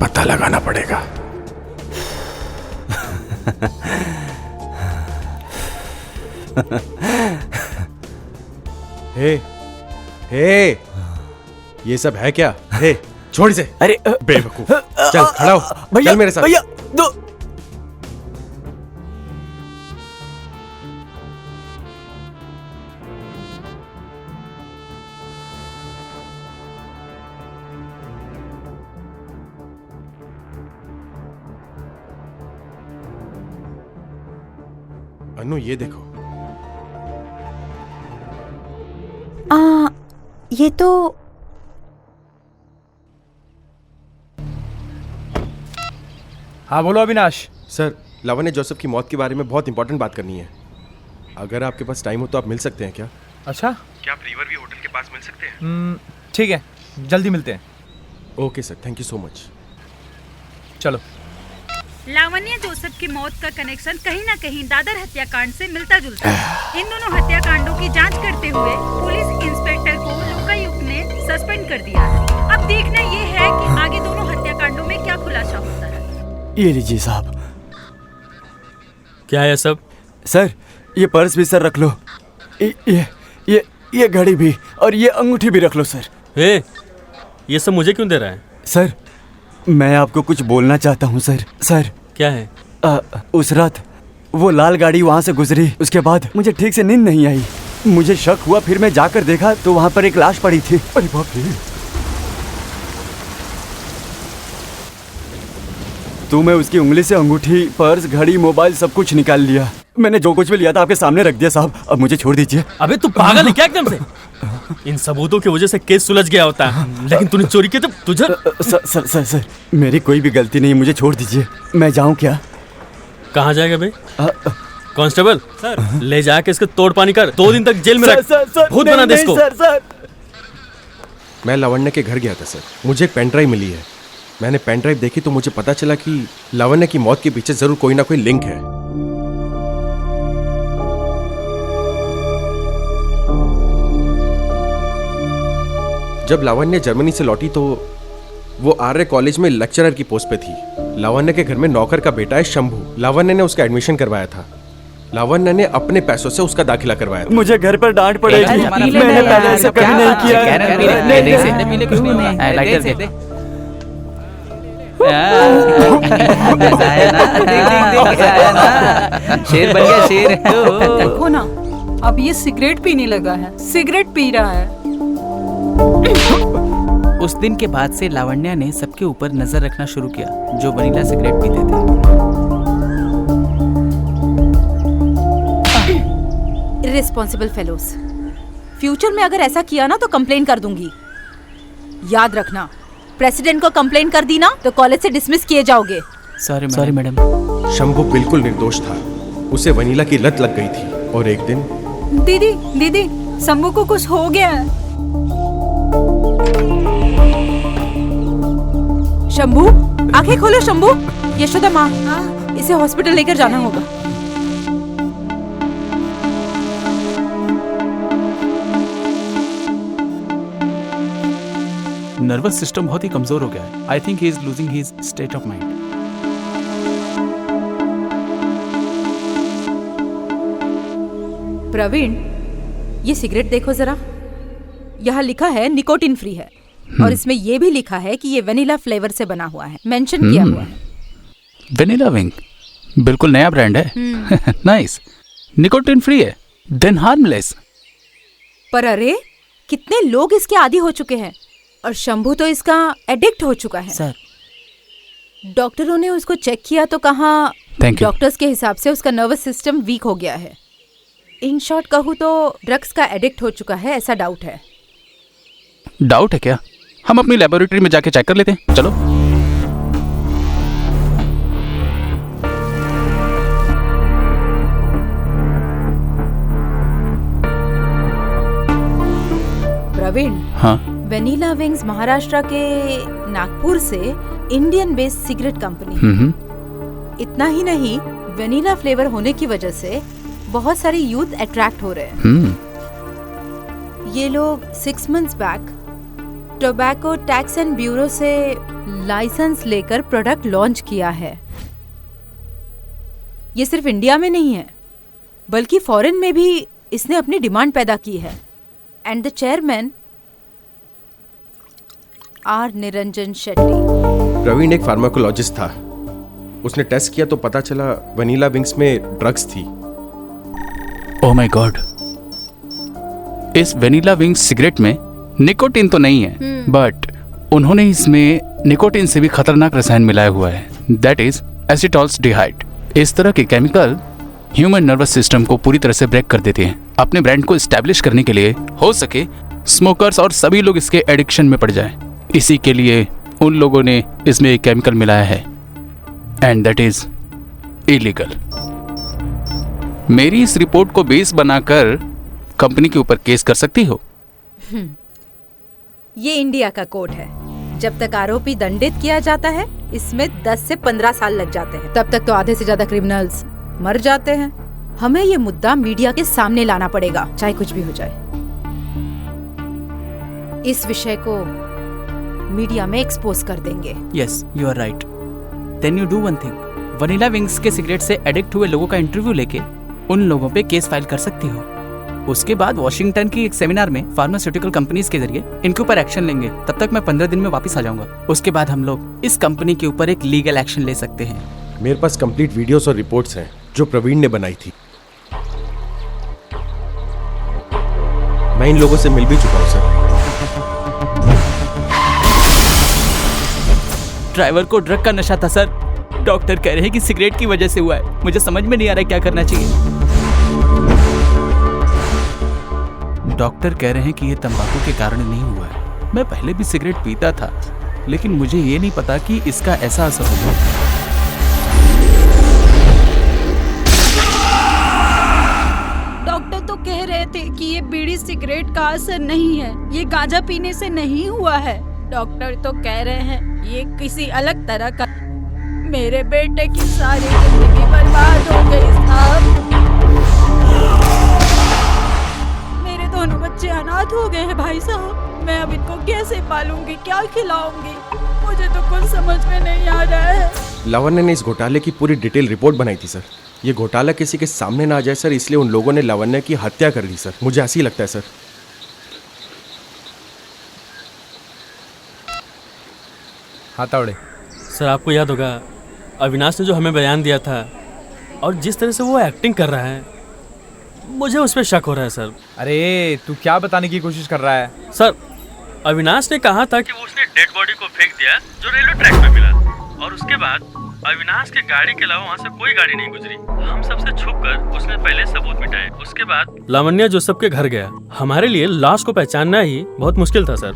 पता लगाना पड़ेगा। हे हे, ये सब है क्या? हे, छोड़ इसे। अरे बेवकूफ, चल खड़ा हो, भैया, चल मेरे साथ। भैया दो। अनु, ये देखो। ये तो हाँ बोलो अविनाश। सर, लावण्य जोसेफ की मौत के बारे में बहुत इंपॉर्टेंट बात करनी है। अगर आपके पास टाइम हो तो आप मिल सकते हैं क्या? अच्छा, क्या आप रिवर व्यू होटल के पास मिल सकते हैं? ठीक है, जल्दी मिलते हैं। Okay sir, thank you so much. चलो। लावण्य जोसेफ की मौत का कनेक्शन कहीं न कहीं दादर हत्याकांड से मिलता जुलता है। इन दोनों हत्याकांडों की जांच करते हुए पुलिस इंस्पेक्टर को लोकायुक्त ने सस्पेंड कर दिया है। अब देखना ये है कि आगे दोनों हत्याकांडों में क्या खुलासा होता है। ये लीजिए साहब। क्या है सब? सर, ये पर्स भी सर रख लो। ये घड़ी भी और ये अंगूठी भी रख लो सर। ये सब मुझे क्यों दे रहा है? सर, मैं आपको कुछ बोलना चाहता हूँ सर। सर, क्या है? उस रात वो लाल गाड़ी वहाँ से गुजरी, उसके बाद मुझे ठीक से नींद नहीं आई। मुझे शक हुआ, फिर मैं जाकर देखा तो वहाँ पर एक लाश पड़ी थी। अरे बाप रे! तो मैं उसकी उंगली से अंगूठी, पर्स, घड़ी, मोबाइल सब कुछ निकाल लिया। मैंने जो कुछ भी लिया था आपके सामने रख दिया साहब। अब मुझे छोड़ दीजिए। अबे तू पागल है क्या एकदम से? इन सबूतों की वजह से केस सुलझ गया होता है, लेकिन तूने चोरी की तो तुझे। सर, मेरी कोई भी गलती नहीं, मुझे छोड़ दीजिए। मैं जाऊं क्या? कहाँ जाएगा भाई? कांस्टेबल सर, ले जाके इसके तोड़ पानी कर, 2 दिन तक जेल में रख, भूत बना दे इसको। सर, मैं लावण्य के घर गया था सर, मुझे एक पेन ड्राइव मिली है। मैंने पेन ड्राइव देखी तो मुझे पता चला कि लावण्य की मौत के पीछे जरूर कोई ना कोई लिंक है। जब लावण्य जर्मनी से लौटी तो वो आर्य कॉलेज में लेक्चरर की पोस्ट पे थी। लावण्य के घर में नौकर का बेटा है शंभू। लावण्य ने उसका एडमिशन करवाया था। लावण्य ने अपने पैसों से उसका दाखिला करवाया था। मुझे घर पर डांट पड़ेगी, मैंने पहले ऐसा कभी नहीं किया। शेर बन गया, शेर। देखो ना, अब ये सिगरेट पीने लगा है, सिगरेट पी रहा है। उस दिन के बाद से लावण्या ने सबके ऊपर नजर रखना शुरू किया जो वनीला सिगरेट पीते थे। इररिस्पॉन्सिबल फेलोज, फ्यूचर में अगर ऐसा किया ना तो कंप्लेन कर दूंगी। याद रखना, प्रेसिडेंट को कंप्लेंट कर दी ना तो कॉलेज से डिसमिस किए जाओगे। Sorry madam. शंभू बिल्कुल निर्दोष था, उसे वनीला की लत लग गई थी और एक दिन। दीदी दीदी शंभू को कुछ हो गया है। शंभू, आंखें खोलो शंभू। यशोदा माँ, इसे हॉस्पिटल लेकर जाना होगा। नर्वस सिस्टम बहुत ही कमजोर हो गया है। I think he is losing his state of mind. Praveen, ये सिगरेट देखो जरा। यहाँ लिखा है निकोटिन फ्री है और इसमें ये भी लिखा है कि ये वेनिला फ्लेवर से बना हुआ है, मेंशन किया हुआ है। वेनिला विंग बिल्कुल नया ब्रांड है। नाइस। निकोटिन फ्री है, देन हार्मलेस। पर अरे कितने लोग इसके आदी हो चुके हैं और शंभू तो इसका एडिक्ट हो चुका है। सर, डॉक्टरों ने उसको चेक किया तो कहा Thank you. डॉक्टर्स के हिसाब से उसका नर्वस सिस्टम वीक हो गया है। इन शॉर्ट कहूँ तो ड्रग्स का एडिक्ट हो चुका है, ऐसा डाउट है। डाउट है क्या? हम अपनी लेबोरेटरी में जाके चेक कर लेते हैं, चलो। प्रवीण, हाँ, वेनिला विंग्स महाराष्ट्र के नागपुर से इंडियन बेस्ड सिगरेट कंपनी है। इतना ही नहीं, वेनिला फ्लेवर होने की वजह से बहुत सारे यूथ अट्रैक्ट हो रहे हैं। ये लोग 6 months back tobacco tax and bureau से लाइसेंस लेकर प्रोडक्ट लॉन्च किया है। ये सिर्फ इंडिया में नहीं है बल्कि फॉरेन में भी इसने अपनी डिमांड पैदा की है। And the chairman R Niranjan Shetty. Praveen एक फार्माकोलॉजिस्ट था, उसने टेस्ट किया तो पता चला वनीला विंग्स में ड्रग्स थी। ओह माय गॉड, इस वेनिला विंग्स सिगरेट में निकोटिन तो नहीं है, बट उन्होंने इसमें निकोटिन से भी खतरनाक रसायन मिलाया हुआ है, दैट इज एसिटॉल्डिहाइड। इस तरह के केमिकल ह्यूमन नर्वस सिस्टम को पूरी तरह से ब्रेक कर देते हैं। अपने ब्रांड को एस्टैब्लिश करने के लिए हो सके स्मोकर्स और सभी लोग इसके एडिक्शन में पड़ जाएं। इसी के लिए उन लोगों ने इसमें एक केमिकल मिलाया है एंड दैट इज इलीगल। मेरी इस रिपोर्ट को बेस बनाकर कंपनी के ऊपर केस कर सकती हो। ये इंडिया का कोड है, जब तक आरोपी दंडित किया जाता है इसमें 10 से 15 साल लग जाते हैं। तब तक तो आधे से ज्यादा क्रिमिनल्स मर जाते हैं। हमें ये मुद्दा मीडिया के सामने लाना पड़ेगा, चाहे कुछ भी हो जाए। इस विषय को मीडिया में एक्सपोज कर देंगे। Yes, you are right. Then you do one thing, vanilla wings के सिगरेट से एडिक्ट हुए लोगों का इंटरव्यू लेके उन लोगों पे केस फाइल कर सकती हो। उसके बाद वॉशिंगटन की एक सेमिनार में फार्मास्यूटिकल कंपनीज के जरिए इनके ऊपर एक्शन लेंगे। तब तक मैं 15 दिन में वापस आ जाऊंगा। उसके बाद हम लोग इस कंपनी के ऊपर एक लीगल एक्शन ले सकते हैं। मेरे पास कंप्लीट वीडियोस और रिपोर्ट्स हैं जो प्रवीण ने बनाई थी। मैं इन लोगों से मिल भी चुका हूं सर। ड्राइवर को ड्रग का नशा था सर। डॉक्टर कह रहे हैं कि सिगरेट की वजह से हुआ है। मुझे समझ में नहीं आ रहा है क्या करना चाहिए। डॉक्टर कह रहे हैं कि ये तंबाकू के कारण नहीं हुआ है। मैं पहले भी सिगरेट पीता था, लेकिन मुझे ये नहीं पता कि इसका ऐसा असर होगा। डॉक्टर तो कह रहे थे कि ये बीड़ी सिगरेट का असर नहीं है, ये गांजा पीने से नहीं हुआ है। डॉक्टर तो कह रहे हैं ये किसी अलग तरह का। मेरे बेटे की सारी जिंदगी बर्बाद हो गई साहब। मेरे दोनों बच्चे अनाथ हो गए हैं भाई साहब। मैं अब इनको कैसे पालूंगी, क्या खिलाऊंगी, मुझे तो कुछ समझ में नहीं आ रहा है। लावण्य ने इस घोटाले की पूरी डिटेल रिपोर्ट बनाई थी सर। ये घोटाला किसी के सामने ना आ जाए सर, इसलिए उन लोगों ने लावण्य की हत्या कर दी सर। मुझे ऐसा ही लगता है सर। हाँ तावड़े सर, आपको याद होगा अविनाश ने जो हमें बयान दिया था और जिस तरह से वो एक्टिंग कर रहा है, मुझे उस पर शक हो रहा है सर। अरे तू क्या बताने की कोशिश कर रहा है? सर, अविनाश ने कहा था कि वो उसने डेड बॉडी को फेंक दिया जो रेलवे ट्रैक पे मिला, और उसके बाद अविनाश के गाड़ी के अलावा वहाँ से कोई गाड़ी नहीं गुजरी। हम सबसे छुपकर उसने पहले सबूत मिटाए, उसके बाद लावण्या जोसेफ के घर गया। हमारे लिए लाश को पहचानना ही बहुत मुश्किल था सर,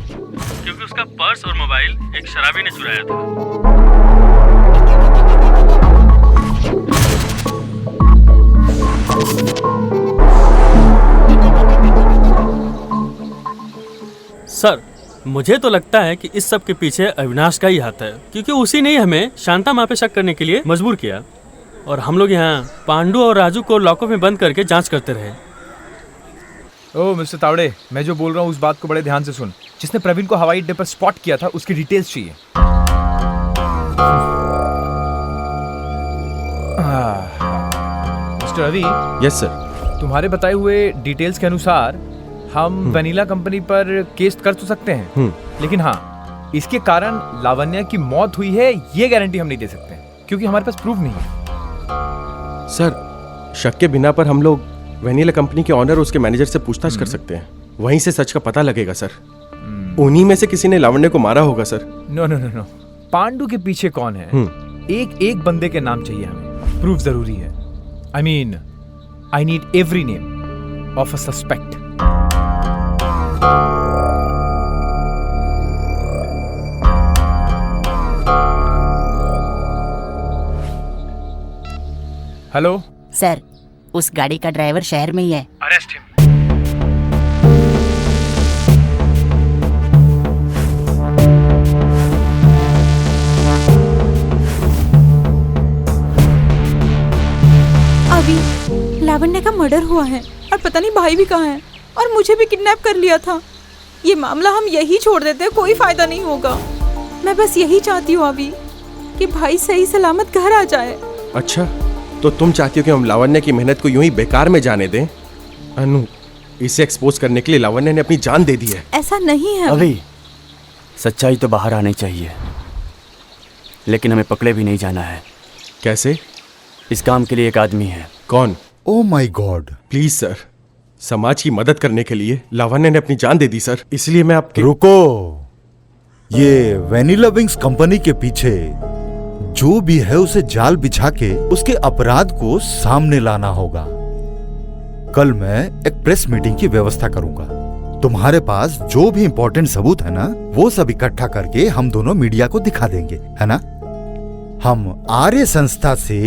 क्योंकि उसका पर्स और मोबाइल एक शराबी ने चुराया था। सर मुझे तो लगता है कि इस सब के पीछे अविनाश का ही हाथ है, क्योंकि उसी ने ही हमें शांता माँ पे शक करने के लिए मजबूर किया और हम लोग यहाँ पांडु और राजू को लॉकअप में बंद करके जांच करते रहे। ओह मिस्टर तावड़े, मैं जो बोल रहा हूँ उस बात को बड़े ध्यान से सुन। जिसने प्रवीण को हवाई अड्डे पर स्पॉट किया था उसकी डिटेल्स चाहिए। मिस्टर रवि। Yes sir. तुम्हारे बताए हुए डिटेल्स के अनुसार हम वनीला कंपनी पर केस कर तो सकते हैं, लेकिन हाँ, इसके कारण लावण्या की मौत हुई है ये गारंटी हम नहीं दे सकते, क्योंकि हमारे पास प्रूफ नहीं है। सर शक के बिना पर हम लोग वनीला कंपनी के ऑनर और उसके मैनेजर से पूछताछ कर सकते हैं, वहीं से सच का पता लगेगा सर। उन्हीं में से किसी ने लावण्या को मारा होगा sir. No no no no, Pandu के पीछे कौन है? एक एक बंदे के नाम चाहिए हमें, प्रूफ जरूरी है। I need every name of a suspect. Hello sir, उस गाड़ी का ड्राइवर शहर में ही है। Arrest him. अभी लावण्या का मर्डर हुआ है और पता नहीं भाई भी कहाँ है, और मुझे भी किडनैप कर लिया था। ये मामला हम यही छोड़ देते, कोई फायदा नहीं होगा। मैं बस यही चाहती हूँ अभी कि भाई सही सलामत घर आ जाए। अच्छा, तो तुम चाहती हो कि हम लावण्या की मेहनत को यूं ही बेकार में जाने दें? अनु, इसे एक्सपोज करने के लिए लावण्या ने अपनी जान दे दी है। ऐसा नहीं है अभी सच्चाई तो बाहर आनी चाहिए, लेकिन हमें पकड़े भी नहीं जाना है। कैसे? इस काम के लिए एक आदमी है। कौन? ओह माय गॉड। प्लीज सर, समाज की मदद करने के लिए लावण्या ने अपनी जान दे दी सर, इसलिए मैं आपके। रुको, ये वैनिला विंग्स कंपनी के पीछे जो भी है उसे जाल बिछा के उसके अपराध को सामने लाना होगा। कल मैं एक प्रेस मीटिंग की व्यवस्था करूंगा। तुम्हारे पास जो भी इंपॉर्टेंट सबूत है ना, वो सब इकट्ठा करके हम दोनों मीडिया को दिखा देंगे, है ना? हम आर्य संस्था से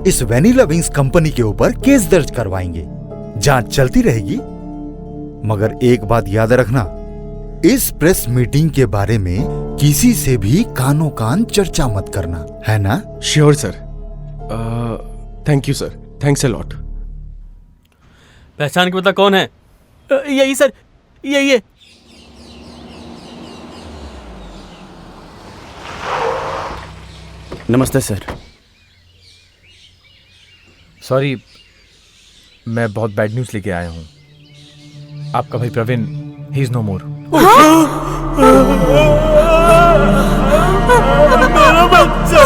इस वैनिला विंग्स कंपनी के ऊपर केस दर्ज करवाएंगे। जांच चलती रहेगी, मगर एक बात याद रखना, इस प्रेस मीटिंग के बारे में किसी से भी कानो कान चर्चा मत करना, है ना? Sure sir. Thank you sir, thanks a lot. पहचान के पता कौन है? यही सर, यही है। नमस्ते सर। सॉरी, मैं बहुत बैड न्यूज लेके आया हूँ। आपका भाई प्रवीण, ही इज नो मोर। मेरा बच्चा,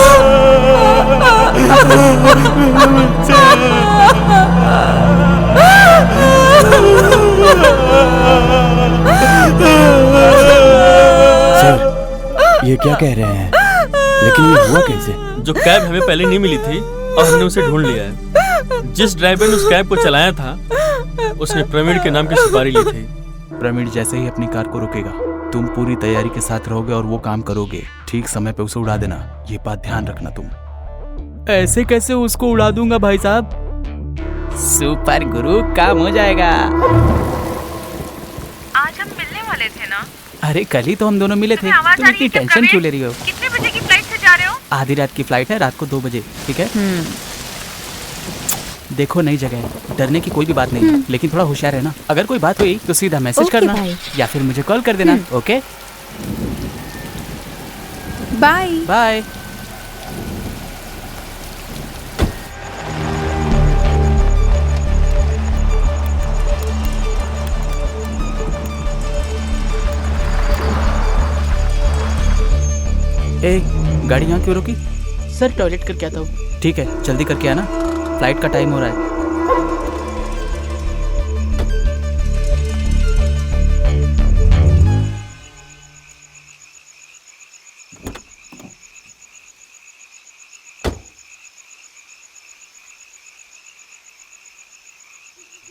सर, ये क्या कह रहे हैं? लेकिन ये हुआ कैसे? जो कैब हमें पहले नहीं मिली थी और हमने उसे ढूंढ लिया है। जिस ड्राइवर ने उस कैब को चलाया था, उसने प्रवीण के नाम की सुपारी ली थी। प्रवीण जैसे ही अपनी कार को रुकेगा, तुम पूरी तैयारी के साथ रहोगे और वो काम करोगे। ठीक समय पे उसे उड़ा देना, ये बात ध्यान रखना तुम। ऐसे कैसे उसको उड़ा दूंगा भाई साहब? सुपर गुरु, काम हो जाएगा। आज हम मिलने वाले थे ना? अरे कल ही तो हम दोनों मिले थे, तुम इतनी टेंशन क्यों ले रही हो? कितने बजे की फ्लाइट से जा रहे हो? आधी रात की फ्लाइट है, रात को 2 बजे, ठीक है? देखो नई जगह है, डरने की कोई भी बात नहीं, लेकिन थोड़ा होशियार रहना। अगर कोई बात हुई तो सीधा मैसेज करना या फिर मुझे कॉल कर देना। Okay, bye bye. ए, गाड़ी यहाँ क्यों रोकी? सर टॉयलेट करके आता हूँ। ठीक है, जल्दी करके आना, फ्लाइट का टाइम हो रहा है।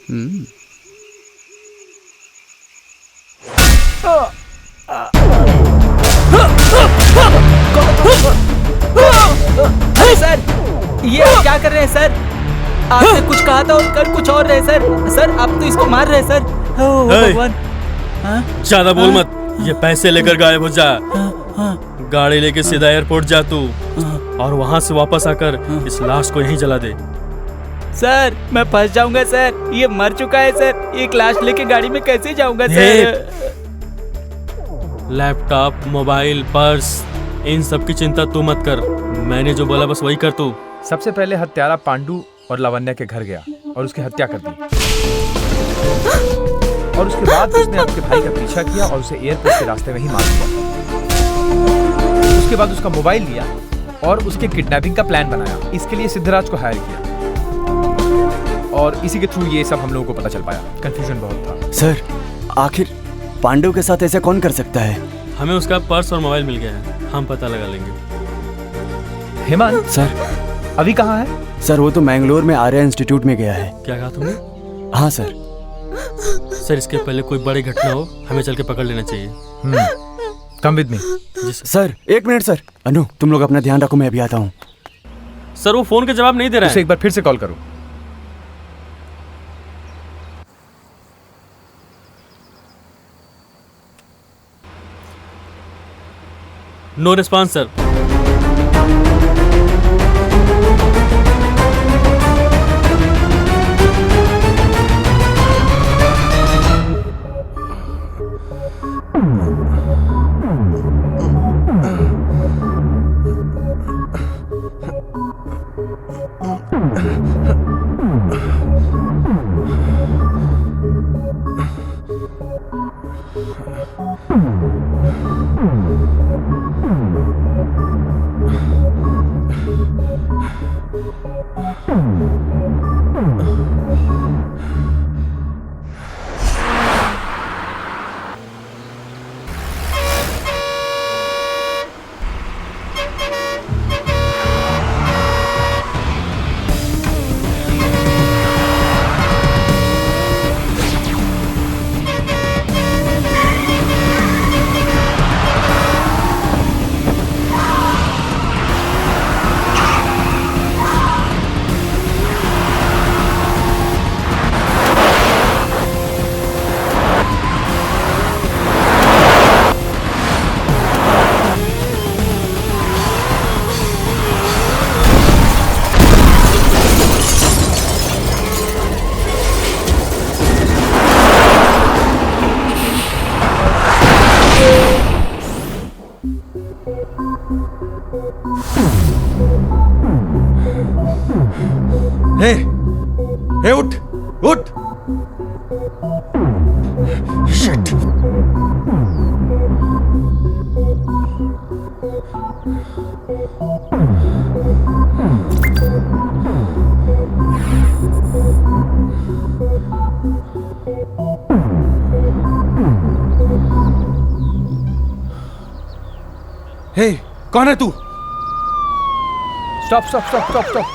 अरे सर, ये आप क्या कर रहे हैं सर? आपने कुछ कहा था और कर कुछ और रहे सर। सर आप तो इसको मार रहे हैं सर। ओ भगवान। ज्यादा बोल मत, ये पैसे लेकर गायब हो जा। गाड़ी लेके सीधा एयरपोर्ट जा तू, और वहां से वापस आकर इस लाश को यहीं जला दे। सर मैं फंस जाऊंगा सर, ये मर चुका है सर। एक लाश लेके गाड़ी में कैसे जाऊंगा सर? लैपटॉप, मोबाइल, पर्स, इन सब की चिंता तू मत कर। मैंने जो बोला बस वही कर तू। सबसे पहले हत्यारा पांडु और लावण्या के घर गया और उसकी हत्या कर दी, और उसके बाद उसने उसके भाई का पीछा किया और उसे एयरपोर्ट के रास्ते में ही मार दिया। उसके बाद उसका मोबाइल लिया और उसके किडनैपिंग का प्लान बनाया। इसके लिए सिद्धराज को हायर किया और इसी के थ्रू ये सब हम लोगों को पता चल पाया। कंफ्यूजन बहुत था। सर आखिर पांडु के साथ ऐसा कौन कर सकता है? हमें उसका पर्स और मोबाइल मिल गया है, हम पता लगा लेंगे। हेमंत सर अभी कहाँ है? सर वो तो मैंगलोर में आर्या इंस्टीट्यूट में गया है। क्या कहा तुमने? हाँ सर। सर इसके पहले कोई बड़ी घटना हो, हमें चल के पकड़ लेना चाहिए। Come with me. सर एक मिनट सर। अनु तुम लोग अपना ध्यान रखो, मैं अभी आता हूँ। सर वो फोन का जवाब नहीं दे रहा है। उसे एक बार फिर से कॉल करो। No response sir. हे उठ उठ। शिट। हे कौन है तू? Stop stop stop stop stop.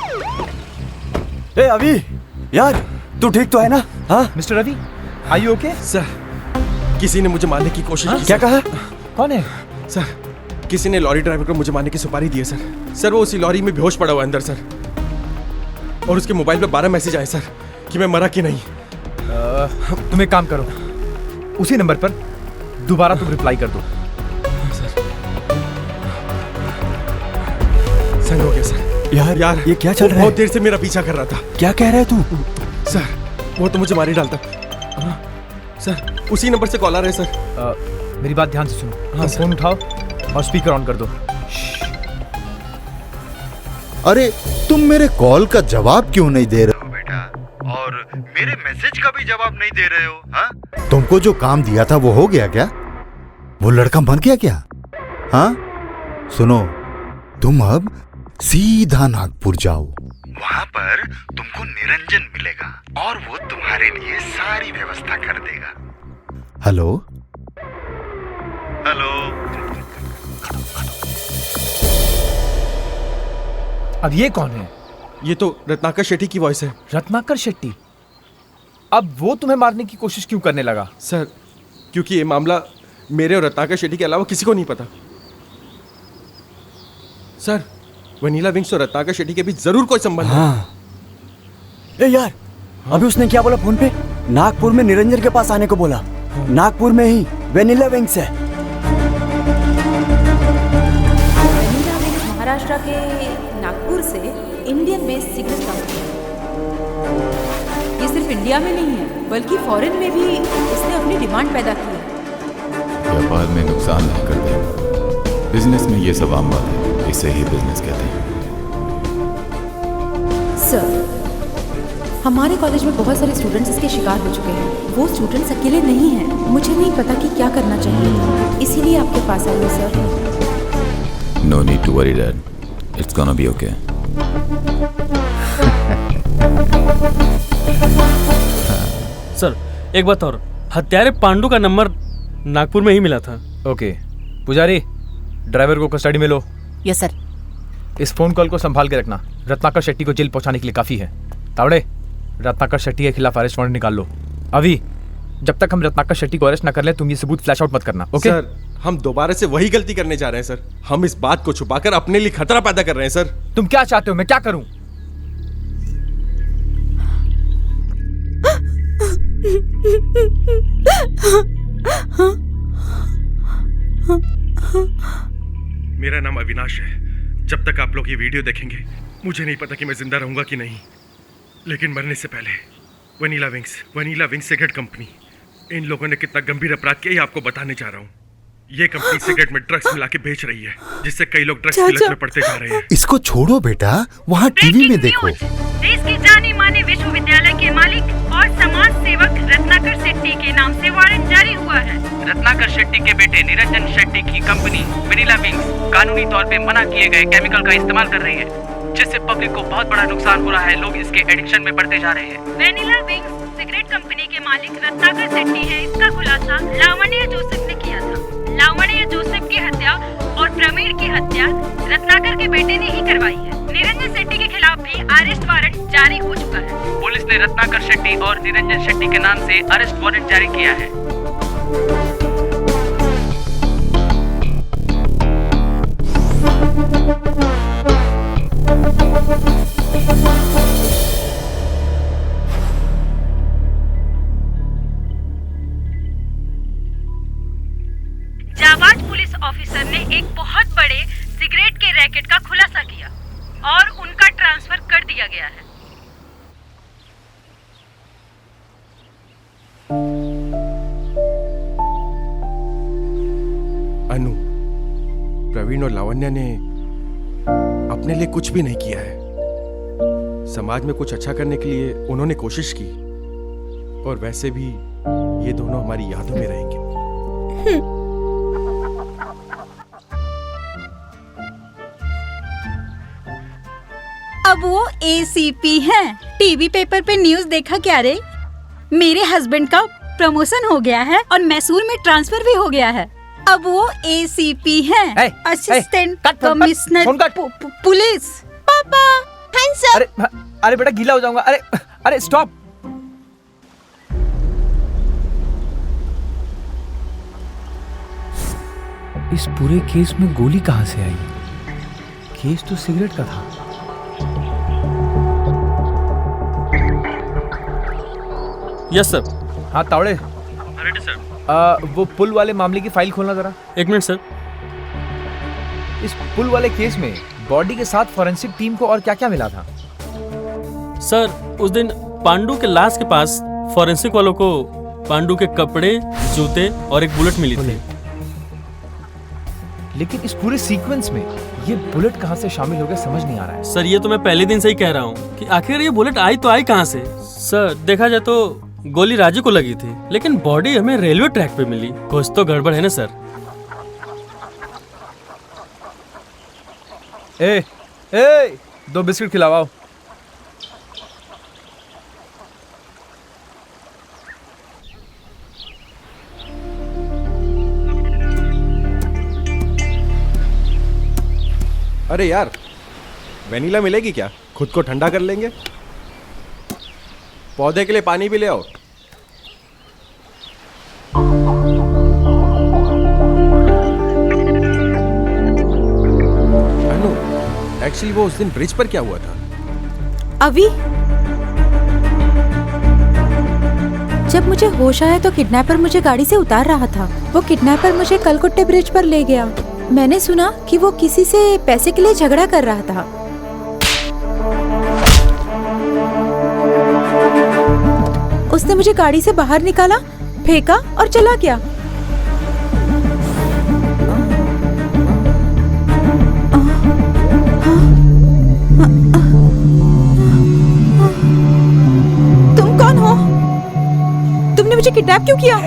ए अभी यार तू ठीक तो है ना? हाँ mister Ravi, are you okay? Sir किसी ने मुझे मारने की कोशिश की। क्या कहा? कौन है? सर किसी ने लॉरी ड्राइवर को मुझे मारने की सुपारी दी है सर। सर वो उसी लॉरी में बेहोश पड़ा हुआ अंदर सर, और उसके मोबाइल पे 12 मैसेज आए सर कि मैं मरा कि नहीं। तुम एक काम करो, उसी नंबर पर दोबारा तुम रिप्लाई कर दो। संग हो गया सर। यार ये क्या चल रहा है? बहुत देर से मेरा पीछा कर रहा था। क्या कह रहा है तू? सर वो तो मुझे मार ही डालता। सर उसी नंबर से कॉल आ रहे हैं सर। मेरी बात ध्यान से सुनो। हाँ, फोन उठाओ और स्पीकर ऑन कर दो। अरे तुम मेरे कॉल का जवाब क्यों नहीं दे रहे हो बेटा? और मेरे मैसेज का भी जवाब नहीं दे रहे हो? हाँ? तुमको जो काम दिया था वो हो गया क्या? वो लड़का मर गया क्या? हाँ सुनो, तुम अब सीधा नागपुर जाओ। वहाँ पर तुमको निरंजन मिलेगा और वो तुम्हारे लिए सारी व्यवस्था कर देगा। Hello hello. अब ये कौन है? ये तो रत्नाकर शेट्टी की वॉइस है। रत्नाकर शेट्टी? अब वो तुम्हें मारने की कोशिश क्यों करने लगा? सर क्योंकि ये मामला मेरे और रत्नाकर शेट्टी के अलावा किसी को नहीं पता। सर वनीला विंग्स और रत्नाकर शेट्टी के बीच जरूर कोई संबंध है। ए यार, अभी उसने क्या बोला फोन पे? नागपुर में निरंजन के पास आने को बोला। नागपुर में ही वेनिला विंग्स है। वेनिला विंग्स महाराष्ट्र के नागपुर से इंडियन बेस्ड सिगरेट कंपनी है। ये सिर्फ इंडिया में नहीं है बल्कि फॉरेन में भी इसने अपनी डिमांड पैदा की है। व्यापार में नुकसान नहीं करते, बिजनेस में ये सब आम बात है, इसे ही बिजनेस कहते हैं। सर, हमारे कॉलेज में बहुत सारे स्टूडेंट्स इसके शिकार हो चुके हैं। वो स्टूडेंट्स अकेले नहीं हैं। मुझे नहीं पता कि क्या करना चाहिए, इसीलिए आपके पास आई हूँ sir. No need to worry dad, it's gonna be okay. Sir एक बात और, हत्यारे पांडु का नंबर नागपुर में ही मिला था। ओके पुजारी, ड्राइवर को कस्टडी में लो। Yes sir. इस फोन कॉल को संभाल के रखना, रत्नाकर शेट्टी को जेल पहुंचाने के लिए काफी है। तावड़े, रत्नाकर शेट्टी के खिलाफ अरेस्ट वारंट निकाल लो। अभी जब तक हम रत्नाकर शेट्टी को अरेस्ट न कर ले तुम ये सबूत फ्लैश आउट मत करना। ओके सर, हम दोबारा से वही गलती करने जा रहे हैं सर। हम इस बात को छुपाकर अपने लिए खतरा पैदा कर रहे हैं सर। तुम क्या चाहते हो, मैं क्या करूं? मेरा नाम अविनाश है। जब तक आप लोग ये वीडियो देखेंगे मुझे नहीं पता कि मैं जिंदा रहूंगा कि नहीं, लेकिन मरने से पहले वनीला विंग्स सिगरेट कंपनी, इन लोगों ने कितना गंभीर अपराध किया ये आपको बताने जा रहा हूँ। ये कंपनी सिगरेट में ड्रग्स मिला के बेच रही है, जिससे कई लोग ड्रग्स की लत में पड़ते जा रहे हैं। इसको छोड़ो बेटा, वहाँ टीवी में देखो। देश के जाने माने विश्वविद्यालय के मालिक और समाज सेवक रत्नाकर शेट्टी के नाम से वारंट जारी हुआ है। रत्नाकर शेट्टी के बेटे निरंजन शेट्टी की कंपनी वेनिला विंग्स कानूनी तौर पे मना किए गए केमिकल का इस्तेमाल कर रही है, जिससे पब्लिक को बहुत बड़ा नुकसान हो रहा है। लोग इसके एडिक्शन में पड़ते जा रहे हैं। वेनिला विंग्स सिगरेट कंपनी के मालिक रत्नाकर शेट्टी है। इसका खुलासा लावण्य जोसेफ ने किया था। लावण्य जोसेफ की हत्या और प्रवीण की हत्या रत्नाकर के बेटे ने ही करवाई है। निरंजन शेट्टी के खिलाफ भी अरेस्ट वारंट जारी हो चुका है। पुलिस ने रत्नाकर शेट्टी और निरंजन शेट्टी के नाम से अरेस्ट वारंट जारी किया है। जाबाज पुलिस ऑफिसर ने एक बहुत बड़े सिगरेट के रैकेट का खुलासा किया और उनका ट्रांसफर कर दिया गया है। अनु, प्रवीण और लावण्य ने अपने लिए कुछ भी नहीं किया है। समाज में कुछ अच्छा करने के लिए उन्होंने कोशिश की, और वैसे भी ये दोनों हमारी यादों में रहेंगे। अब वो ACP हैं। टीवी पेपर पे न्यूज देखा क्या रे? मेरे हस्बैंड का प्रमोशन हो गया है और मैसूर में ट्रांसफर भी हो गया है। अब वो ACP हैं, असिस्टेंट कमिश्नर पुलिस। पापा हैंड्स अप। अरे बेटा गीला हो जाऊंगा। अरे स्टॉप। इस पूरे केस में गोली कहां से आई? केस तो सिगरेट का था। Yes sir. हाँ तावड़े, रेडी सर। वो पुल वाले मामले की फाइल खोलना जरा। एक मिनट सर। इस पुल वाले केस में बॉडी के साथ फॉरेंसिक टीम को और क्या क्या मिला था? सर उस दिन पांडु के लाश के पास फॉरेंसिक वालों को पांडु के कपड़े, जूते और एक बुलेट मिली थी। लेकिन इस पूरे सीक्वेंस में ये बुलेट कहां से शामिल हो गया समझ नहीं आ रहा है। सर ये तो मैं पहले दिन से ही कह रहा हूँ कि आखिर ये बुलेट आई तो आई कहां से। सर देखा जाए तो गोली राजू को लगी थी, लेकिन बॉडी हमें रेलवे ट्रैक पे मिली। कुछ तो गड़बड़ है ना सर। ए, 2 बिस्किट खिलाओ। अरे यार, वेनिला मिलेगी क्या? खुद को ठंडा कर लेंगे। पौधे के लिए पानी भी ले आओ। एक्चुअली वो उस दिन ब्रिज पर क्या हुआ था? अभी जब मुझे होश आया तो किडनैपर मुझे गाड़ी से उतार रहा था। वो किडनैपर मुझे कलकत्ते ब्रिज पर ले गया। मैंने सुना कि वो किसी से पैसे के लिए झगड़ा कर रहा था। उसने मुझे गाड़ी से बाहर निकाला, फेंका और चला गया। तुम कौन हो? तुमने मुझे किडनैप क्यों किया?